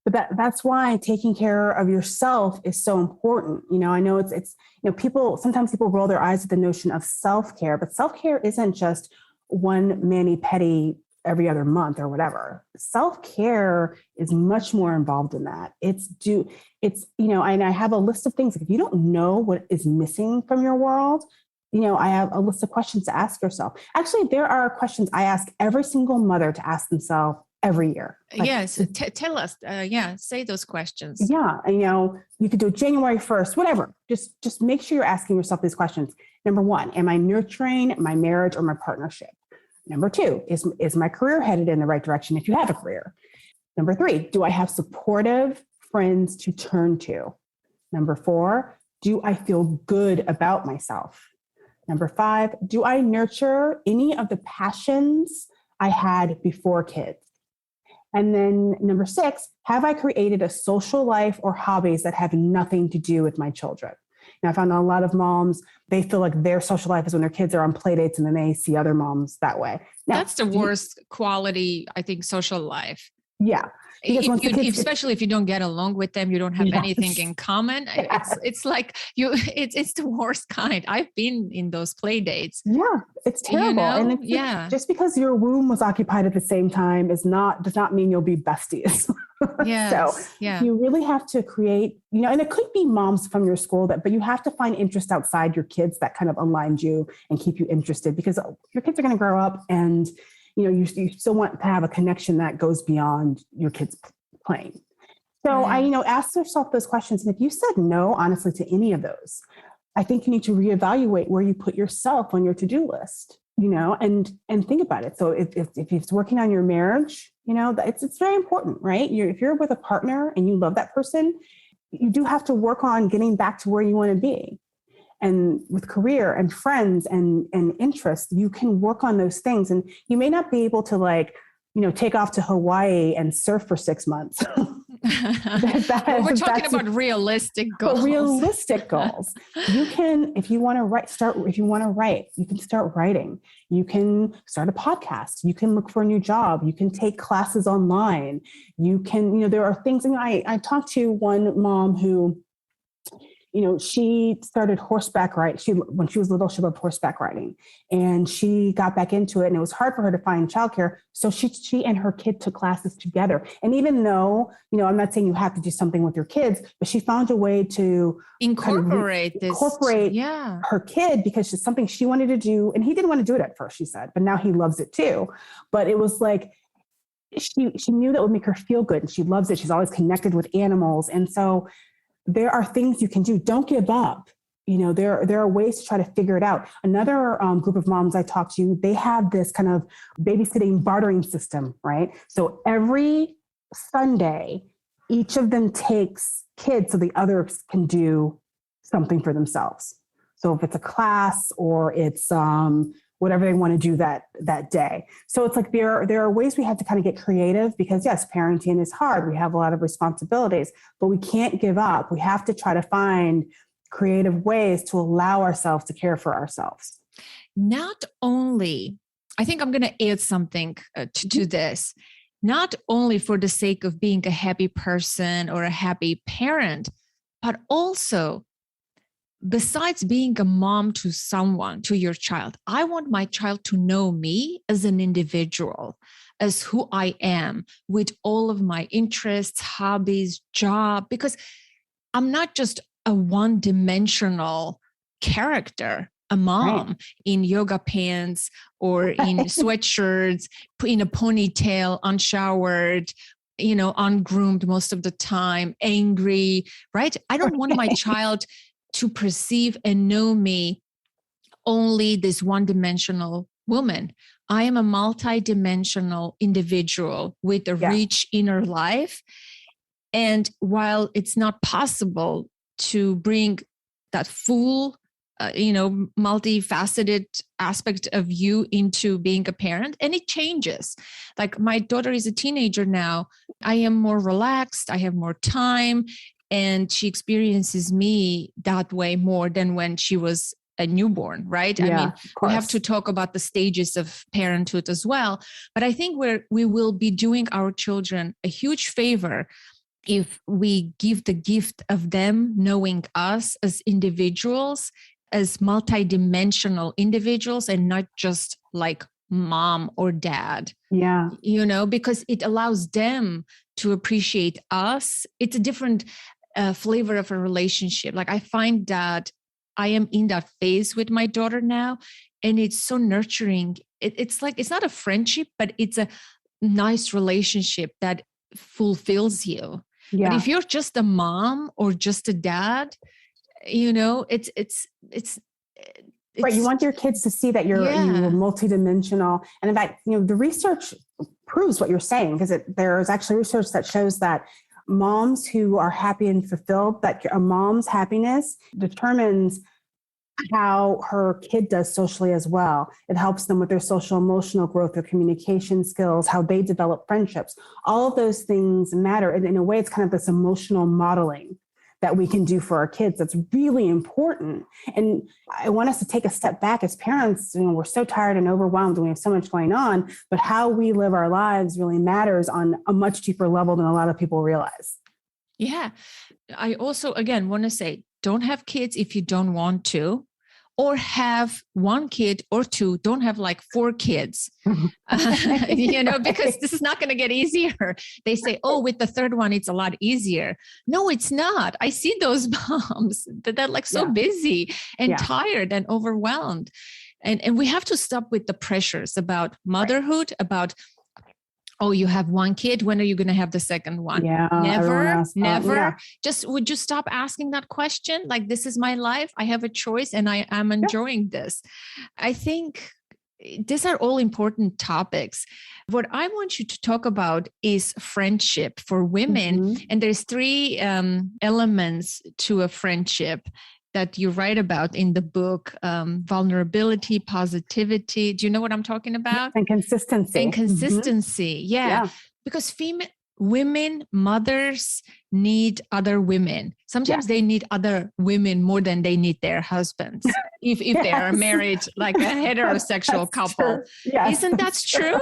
But that's why taking care of yourself is so important. I know it's sometimes people roll their eyes at the notion of self-care, but self-care isn't just one mani-pedi every other month or whatever. Self-care is much more involved than that. And I have a list of things. If you don't know what is missing from your world, I have a list of questions to ask yourself. Actually, there are questions I ask every single mother to ask themselves every year. Yes. Tell us. Say those questions. Yeah. You could do it January 1st, whatever. Just make sure you're asking yourself these questions. Number one, am I nurturing my marriage or my partnership? Number two, is my career headed in the right direction if you have a career? Number three, do I have supportive friends to turn to? Number four, do I feel good about myself? Number five, do I nurture any of the passions I had before kids? And then number six, have I created a social life or hobbies that have nothing to do with my children? Now, I found a lot of moms, they feel like their social life is when their kids are on play dates, and then they see other moms that way. Now, that's the worst quality, I think, social life. Yeah. Especially if you don't get along with them, you don't have anything in common. Yes. It's like it's the worst kind. I've been in those play dates. Yeah, it's terrible. And just because your womb was occupied at the same time does not mean you'll be besties. So you really have to create, and it could be moms from your school but you have to find interest outside your kids that kind of align you and keep you interested, because your kids are going to grow up and you still want to have a connection that goes beyond your kids playing. So ask yourself those questions. And if you said no, honestly, to any of those, I think you need to reevaluate where you put yourself on your to-do list, and think about it. So if it's working on your marriage, it's very important, right? If you're with a partner and you love that person, you do have to work on getting back to where you want to be. And with career and friends and interests, you can work on those things. And you may not be able to take off to Hawaii and surf for 6 months. We're talking about realistic goals. Realistic goals. You can, if you want to write, you can start writing. You can start a podcast. You can look for a new job. You can take classes online. You can, there are things. I talked to one mom who she started horseback riding. When she was little, she loved horseback riding, and she got back into it, and it was hard for her to find childcare. So she and her kid took classes together. And even though, I'm not saying you have to do something with your kids, but she found a way to incorporate her kid, because it's something she wanted to do. And he didn't want to do it at first, she said, but now he loves it too. But it was like, she knew that would make her feel good, and she loves it. She's always connected with animals. And so there are things you can do. Don't give up. There are ways to try to figure it out. Another group of moms I talked to, they have this kind of babysitting bartering system, right? So every Sunday, each of them takes kids so the others can do something for themselves. So if it's a class or it's whatever they want to do that day. So it's like there are ways we have to kind of get creative, because yes, parenting is hard. We have a lot of responsibilities, but we can't give up. We have to try to find creative ways to allow ourselves to care for ourselves. Not only, I think I'm going to add something to this, not only for the sake of being a happy person or a happy parent, but also besides being a mom to someone, to your child, I want my child to know me as an individual, as who I am, with all of my interests, hobbies, job, because I'm not just a one-dimensional character, a mom in yoga pants or in sweatshirts, in a ponytail, unshowered, ungroomed most of the time, angry, right? I don't want my child to perceive and know me only this one-dimensional woman. I am a multi-dimensional individual with a rich inner life. And while it's not possible to bring that full, multifaceted aspect of you into being a parent, and it changes. Like my daughter is a teenager now. I am more relaxed. I have more time. And she experiences me that way more than when she was a newborn, right? Yeah, I mean, we have to talk about the stages of parenthood as well. But I think we will be doing our children a huge favor if we give the gift of them knowing us as individuals, as multidimensional individuals, and not just like mom or dad. Yeah. Because it allows them to appreciate us. It's a different flavor of a relationship. Like I find that I am in that phase with my daughter now, and it's so nurturing. It's like, it's not a friendship, but it's a nice relationship that fulfills you. Yeah. But if you're just a mom or just a dad, it's right. You want your kids to see that you're multidimensional. And in fact, the research proves what you're saying, because there's actually research that shows that moms who are happy and fulfilled, that a mom's happiness determines how her kid does socially as well. It helps them with their social emotional growth, their communication skills, how they develop friendships. All of those things matter. And in a way, it's kind of this emotional modeling that we can do for our kids. That's really important. And I want us to take a step back as parents. We're so tired and overwhelmed and we have so much going on, but how we live our lives really matters on a much deeper level than a lot of people realize. Yeah. I also, again, want to say, don't have kids if you don't want to, or have one kid or two. Don't have like 4 kids, because this is not going to get easier. They say, oh, with the third one, it's a lot easier. No, it's not. I see those moms that are like so busy and tired and overwhelmed. And we have to stop with the pressures about motherhood, about, oh, you have one kid. When are you going to have the second one? Yeah, never. Just, would you stop asking that question? Like, this is my life. I have a choice and I am enjoying this. I think these are all important topics. What I want you to talk about is friendship for women. Mm-hmm. And there's 3 elements to a friendship that you write about in the book, vulnerability, positivity. Do you know what I'm talking about? And consistency. Mm-hmm. Yeah. Because women, mothers need other women. Sometimes they need other women more than they need their husbands. If they are married, like a heterosexual couple. Yes, Isn't that true?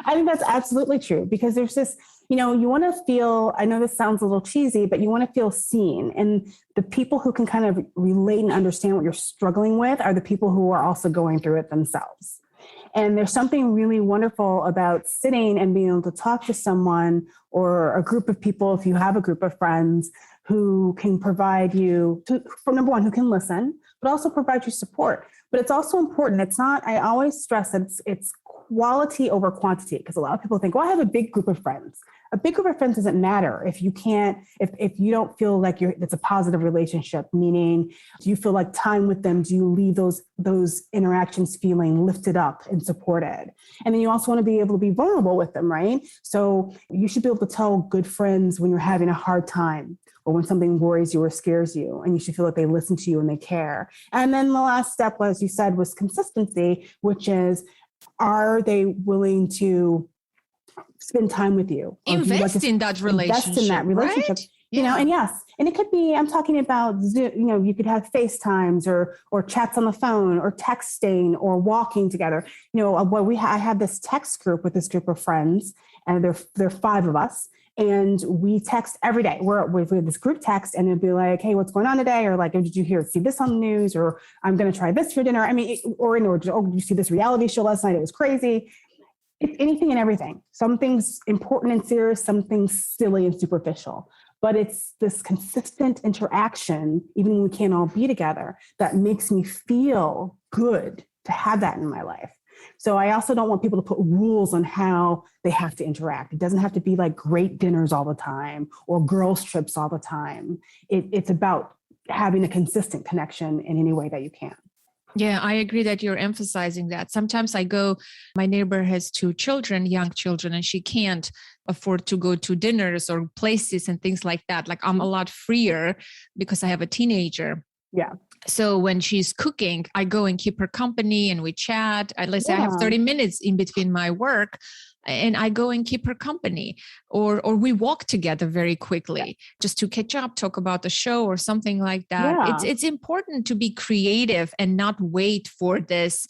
I think that's absolutely true, because there's this, You want to feel, I know this sounds a little cheesy, but you want to feel seen. And the people who can kind of relate and understand what you're struggling with are the people who are also going through it themselves. And there's something really wonderful about sitting and being able to talk to someone or a group of people, if you have a group of friends, who can provide you, for number one, who can listen, but also provide you support. But it's also important. It's not, I always stress that it's quality over quantity, because a lot of people think, well, I have a big group of friends. A big group of friends doesn't matter if you can't, if you don't feel like it's a positive relationship, meaning do you feel like time with them? Do you leave those interactions feeling lifted up and supported? And then you also want to be able to be vulnerable with them, right? So you should be able to tell good friends when you're having a hard time or when something worries you or scares you, and you should feel like they listen to you and they care. And then the last step, as you said, was consistency, which is, are they willing to spend time with you? Invest in that relationship. Invest in that relationship. Right? Yeah. And yes, and it could be, I'm talking about, you could have FaceTimes or chats on the phone or texting or walking together. I have this text group with this group of friends, and there are 5 of us. And we text every day. We have this group text, and it'd be like, hey, what's going on today? Or like, did you see this on the news? Or I'm going to try this for dinner. I mean, did you see this reality show last night? It was crazy. It's anything and everything. Some things important and serious, some things silly and superficial. But it's this consistent interaction, even when we can't all be together, that makes me feel good to have that in my life. So I also don't want people to put rules on how they have to interact. It doesn't have to be like great dinners all the time or girls' trips all the time. It's about having a consistent connection in any way that you can. Yeah, I agree that you're emphasizing that. Sometimes my neighbor has 2 children, young children, and she can't afford to go to dinners or places and things like that. Like I'm a lot freer because I have a teenager. Yeah. So when she's cooking, I go and keep her company and we chat. Let's say I have 30 minutes in between my work and I go and keep her company, or we walk together very quickly just to catch up, talk about the show or something like that. Yeah. It's important to be creative and not wait for this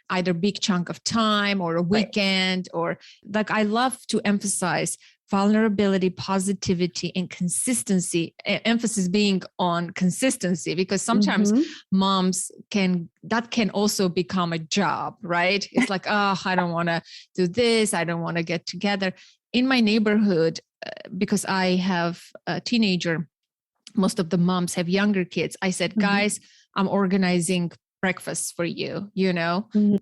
either big chunk of time or a weekend, or like I love to emphasize vulnerability, positivity, and consistency, emphasis being on consistency, because sometimes moms can also become a job, right? It's like, oh, I don't want to do this. I don't want to get together. In my neighborhood, because I have a teenager, most of the moms have younger kids. I said, guys, I'm organizing breakfast for you,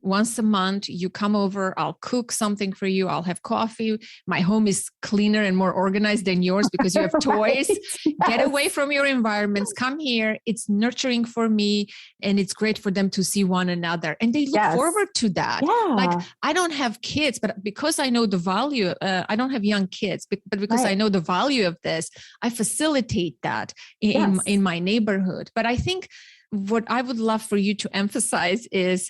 once a month, you come over, I'll cook something for you. I'll have coffee. My home is cleaner and more organized than yours because you have toys. Yes. Get away from your environments. Come here. It's nurturing for me. And it's great for them to see one another. And they look forward to that. Yeah. Like I don't have kids, but because I know the value, I don't have young kids, but because I know the value of this, I facilitate that in my neighborhood. But I think what I would love for you to emphasize is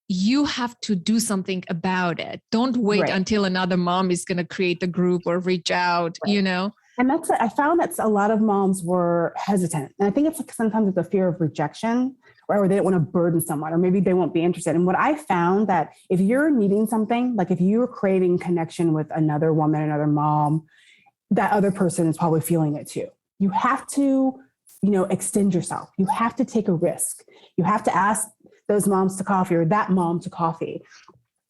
you have to do something about it. Don't wait until another mom is going to create the group or reach out, And I found that a lot of moms were hesitant. And I think it's like sometimes it's a fear of rejection, or they don't want to burden someone, or maybe they won't be interested. And what I found that if you're needing something, like if you're craving connection with another woman, another mom, that other person is probably feeling it too. You have to extend yourself. You have to take a risk. You have to ask those moms to coffee or that mom to coffee,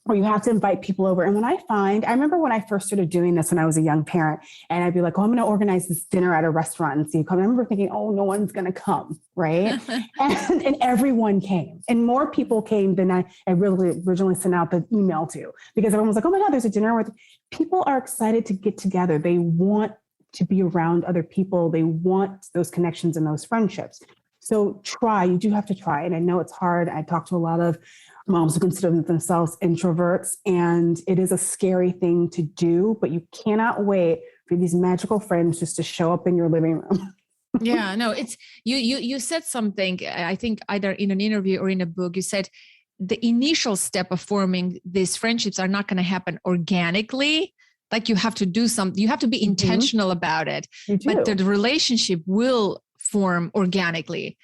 or you have to invite people over. And I remember when I first started doing this when I was a young parent, and I'd be like, oh, I'm going to organize this dinner at a restaurant and see you come. I remember thinking, oh, no one's going to come. Right. and everyone came, and more people came than I really originally sent out the email to, because everyone was like, oh my God, there's a dinner where people are excited to get together. They want to be around other people. They want those connections and those friendships. So you do have to try. And I know it's hard. I talk to a lot of moms who consider themselves introverts, and it is a scary thing to do, but you cannot wait for these magical friends just to show up in your living room. Yeah, no, it's you said something, I think either in an interview or in a book, you said the initial step of forming these friendships are not going to happen organically. Like you have to do something, you have to be intentional about it, but the relationship will form organically.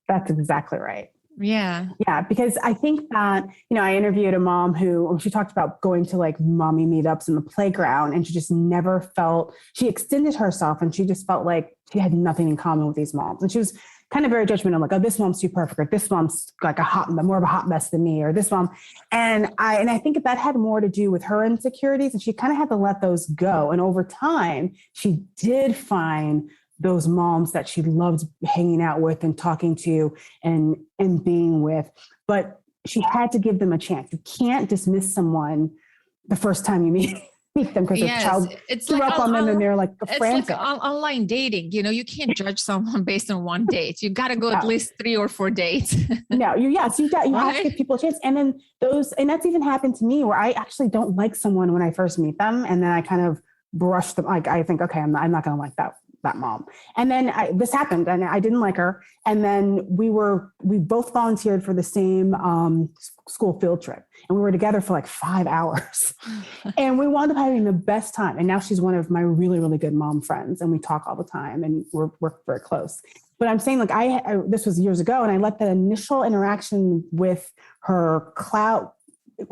That's exactly right. Yeah. Yeah, because I think that, I interviewed a mom who she talked about going to like mommy meetups in the playground, and she just never felt, she extended herself and she just felt like she had nothing in common with these moms. And she was kind of very judgmental, like, oh, this mom's too perfect, or this mom's like more of a hot mess than me, or this mom. And I think that had more to do with her insecurities, and she kind of had to let those go. And over time, she did find those moms that she loved hanging out with and talking to and being with, but she had to give them a chance. You can't dismiss someone the first time you meet them because Yes, a child it's grew like up on them and they're like frantic. It's like online dating. You can't judge someone based on one date. You got to go at least 3 or 4 dates. No, you have to give people a chance. And then and that's even happened to me where I actually don't like someone when I first meet them, and then I kind of brush them. Like I think, okay, I'm not going to like that mom. And then this happened and I didn't like her. And then we both volunteered for the same school field trip. And we were together for like 5 hours and we wound up having the best time. And now she's one of my really, really good mom friends. And we talk all the time and we're very close. But I'm saying, like, this was years ago, and I let that initial interaction with her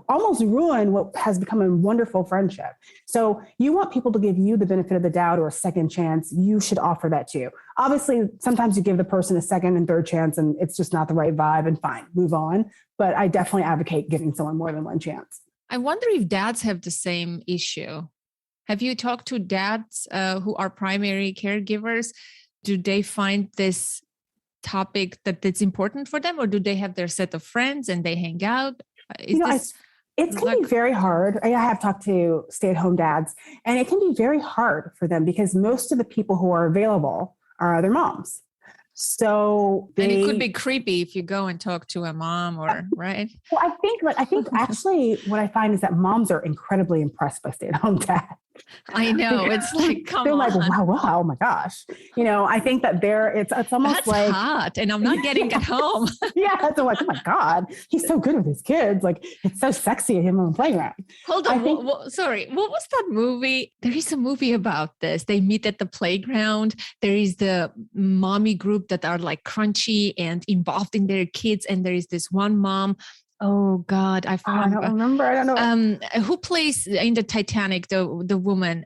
almost ruin what has become a wonderful friendship. So you want people to give you the benefit of the doubt or a second chance. You should offer that too. Obviously, sometimes you give the person a second and third chance and it's just not the right vibe, and fine, move on. But I definitely advocate giving someone more than one chance. I wonder if dads have the same issue. Have you talked to dads who are primary caregivers? Do they find this topic that's important for them, or do they have their set of friends and they hang out? It can be very hard. I have talked to stay-at-home dads, and it can be very hard for them because most of the people who are available are other moms. So and it could be creepy if you go and talk to a mom, or right? Well, I think actually what I find is that moms are incredibly impressed by stay-at-home dads. I know. It's like, come they're on. Like, wow, oh my gosh. I think that it's almost that's like hot, and I'm not getting it home. Yeah. So like, oh my God, he's so good with his kids. Like, it's so sexy of him on the playground. Hold on. Sorry. What was that movie? There is a movie about this. They meet at the playground. There is the mommy group that are like crunchy and involved in their kids. And there is this one mom. Oh God, I don't remember. I don't know. Who plays in the Titanic, the woman?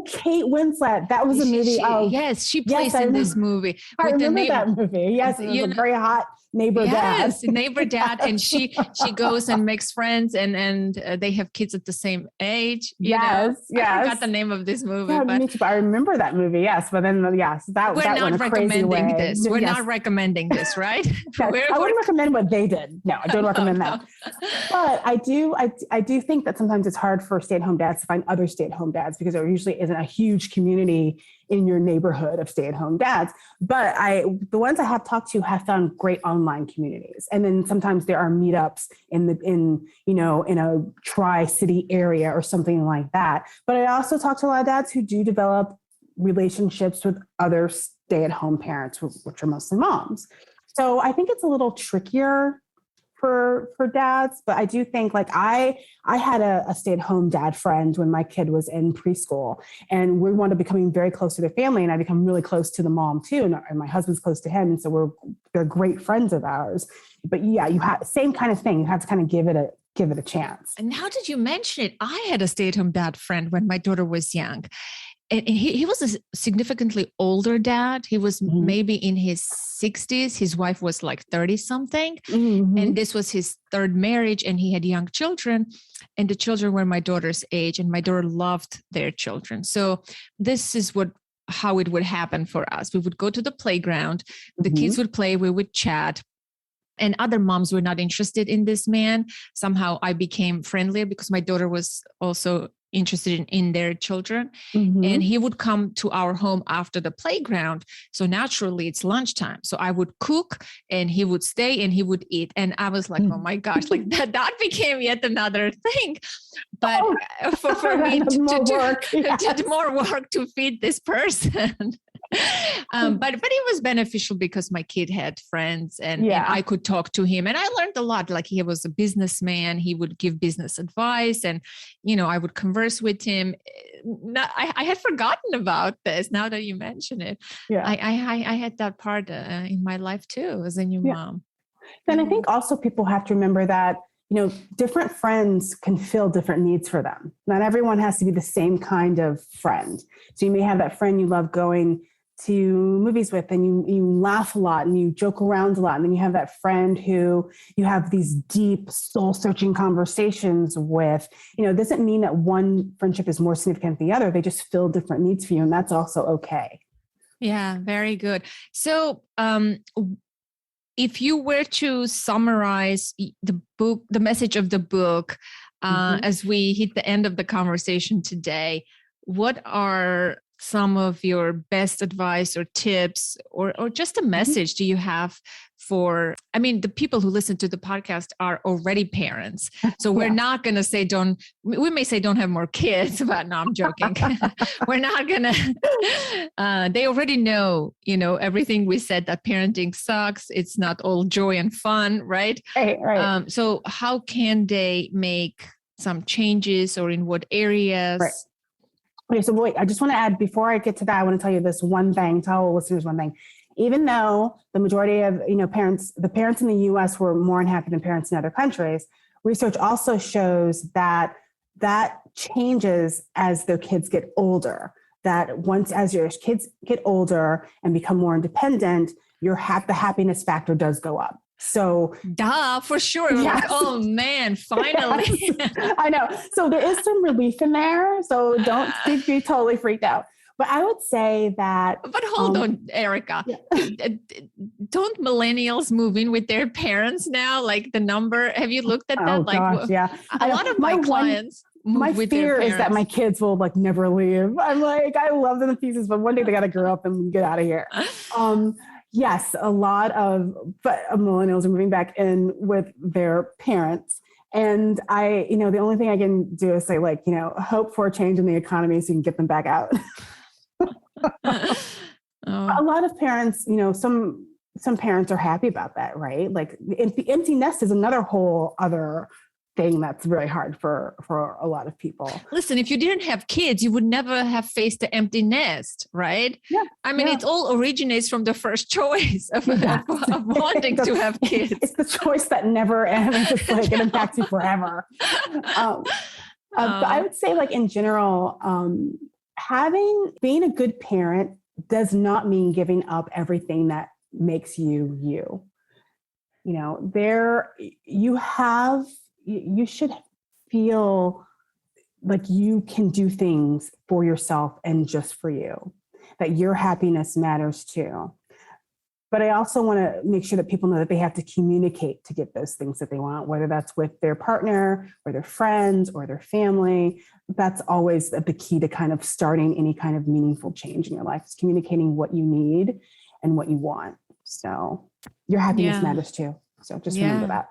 Kate Winslet. That was a movie. She plays in this movie. I remember that movie. Yes, it was a very hot neighbor dad. Yes, neighbor dad, and she goes and makes friends, and they have kids at the same age. Yes. I forgot the name of this movie. Yeah, but me too, but I remember that movie. Yes, but then we're not recommending this. We're not recommending this, right? I wouldn't recommend what they did. No, I don't recommend that. But I do think that sometimes it's hard for stay-at-home dads to find other stay-at-home dads because there usually isn't a huge community in your neighborhood of stay-at-home dads. But the ones I have talked to have found great online communities. And then sometimes there are meetups in a tri-city area or something like that. But I also talk to a lot of dads who do develop relationships with other stay-at-home parents, which are mostly moms. So I think it's a little trickier for dads, but I do think, like, I had a stay-at-home dad friend when my kid was in preschool, and we wound up becoming very close to their family, and I become really close to the mom too, and my husband's close to him, and so they're great friends of ours. But yeah, you have same kind of thing. You have to kind of give it a chance. And how did you mention it? I had a stay-at-home dad friend when my daughter was young. And he was a significantly older dad. He was maybe in his 60s. His wife was like 30 something. Mm-hmm. And this was his third marriage, and he had young children, and the children were my daughter's age, and my daughter loved their children. So this is how it would happen for us. We would go to the playground, the kids would play, we would chat. And other moms were not interested in this man. Somehow I became friendlier because my daughter was also interested in their children. Mm-hmm. And he would come to our home after the playground. So naturally it's lunchtime. So I would cook and he would stay and he would eat. And I was like, oh my gosh, like that became yet another thing. But for me to do more work to feed this person. But it was beneficial because my kid had friends and I could talk to him, and I learned a lot. Like, he was a businessman, he would give business advice, and I would converse with him. I had forgotten about this now that you mention it. I had that part in my life too as a new mom. Then I think also people have to remember that, different friends can fill different needs for them. Not everyone has to be the same kind of friend. So you may have that friend you love going to movies with, and you laugh a lot and you joke around a lot. And then you have that friend who you have these deep soul searching conversations with. It doesn't mean that one friendship is more significant than the other. They just fill different needs for you. And that's also okay. Yeah, very good. So, if you were to summarize the book, the message of the book, as we hit the end of the conversation today, what are some of your best advice or tips or just a message do you have for, the people who listen to the podcast are already parents. So we're not going to say, we may say don't have more kids, but no, I'm joking. We're not going to, they already know, everything we said, that parenting sucks. It's not all joy and fun, right? Right. So how can they make some changes, or in what areas? Right. Okay, so wait, I just want to add, before I get to that, I want to tell you this one thing, tell listeners one thing. Even though the majority of, the parents in the US were more unhappy than parents in other countries, research also shows that changes as their kids get older. That as your kids get older and become more independent, the happiness factor does go up. So, for sure. Yes. Like, oh man, finally. Yes. I know. So there is some relief in there. So don't be totally freaked out. But I would say that. But hold on, Erica. Yeah. Don't millennials move in with their parents now? Like the number, have you looked at that? Oh, gosh, yeah. A lot of my clients. My fear is that my kids will never leave. I'm like, I love them to pieces, but one day they got to grow up and get out of here. Yes, a lot of millennials are moving back in with their parents. And the only thing I can do is say, hope for a change in the economy so you can get them back out. A lot of parents, some parents are happy about that, right? Like the empty nest is another whole other thing that's very hard for a lot of people. Listen, if you didn't have kids, you would never have faced the empty nest, right? Yeah. It all originates from the first choice of wanting to have kids. It's the choice that never ends. It's it impacts you forever. But I would say, in general, being a good parent does not mean giving up everything that makes you you. You should feel like you can do things for yourself and just for you, that your happiness matters too. But I also want to make sure that people know that they have to communicate to get those things that they want, whether that's with their partner or their friends or their family. That's always the key to kind of starting any kind of meaningful change in your life, is communicating what you need and what you want. So your happiness matters too. So just remember that.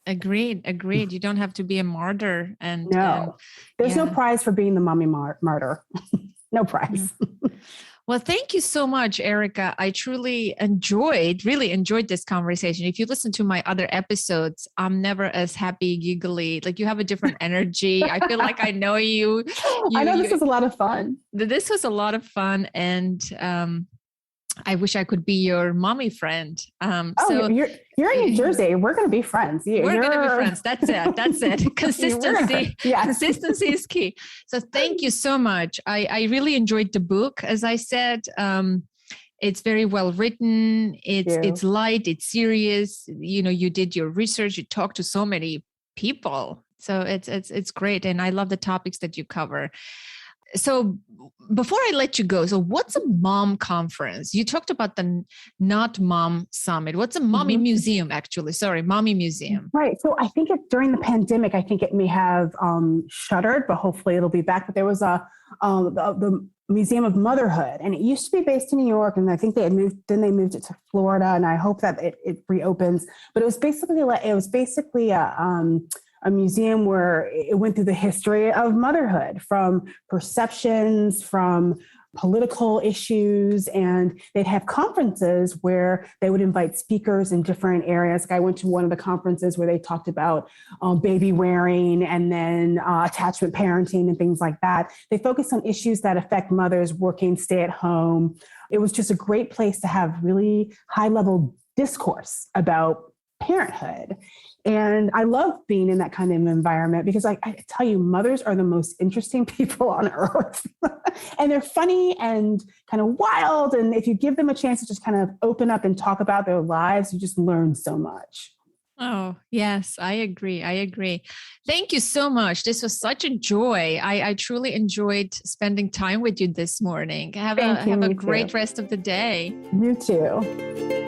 Agreed. You don't have to be a martyr. And there's no prize for being the mommy martyr. No prize. Well, thank you so much, Erica. I truly really enjoyed this conversation. If you listen to my other episodes, I'm never as happy, giggly. Like, you have a different energy. I feel like I know you. I know this was a lot of fun. This was a lot of fun. And I wish I could be your mommy friend. So you're in New Jersey. We're going to be friends. We're going to be friends. That's it. Consistency. Consistency is key. So thank you so much. I really enjoyed the book. As I said, it's very well written. It's light. It's serious. You did your research. You talked to so many people. So it's great. And I love the topics that you cover. So before I let you go, so what's a mom conference? You talked about the Not Mom Summit. What's a mommy museum, actually? Sorry, mommy museum. Right. So I think during the pandemic, I think it may have shuttered, but hopefully it'll be back. But there was the Museum of Motherhood, and it used to be based in New York, and I think they moved it to Florida, and I hope that it reopens. But it was basically a museum where it went through the history of motherhood, from perceptions, from political issues, and they'd have conferences where they would invite speakers in different areas. Like I went to one of the conferences where they talked about baby wearing and then attachment parenting and things like that. They focused on issues that affect mothers working, stay at home. It was just a great place to have really high level discourse about parenthood. And I love being in that kind of environment because I tell you, mothers are the most interesting people on earth. And they're funny and kind of wild. And if you give them a chance to just kind of open up and talk about their lives, you just learn so much. Oh, yes, I agree. I agree. Thank you so much. This was such a joy. I truly enjoyed spending time with you this morning. Have Thank you, a me great too. rest of the day. You too.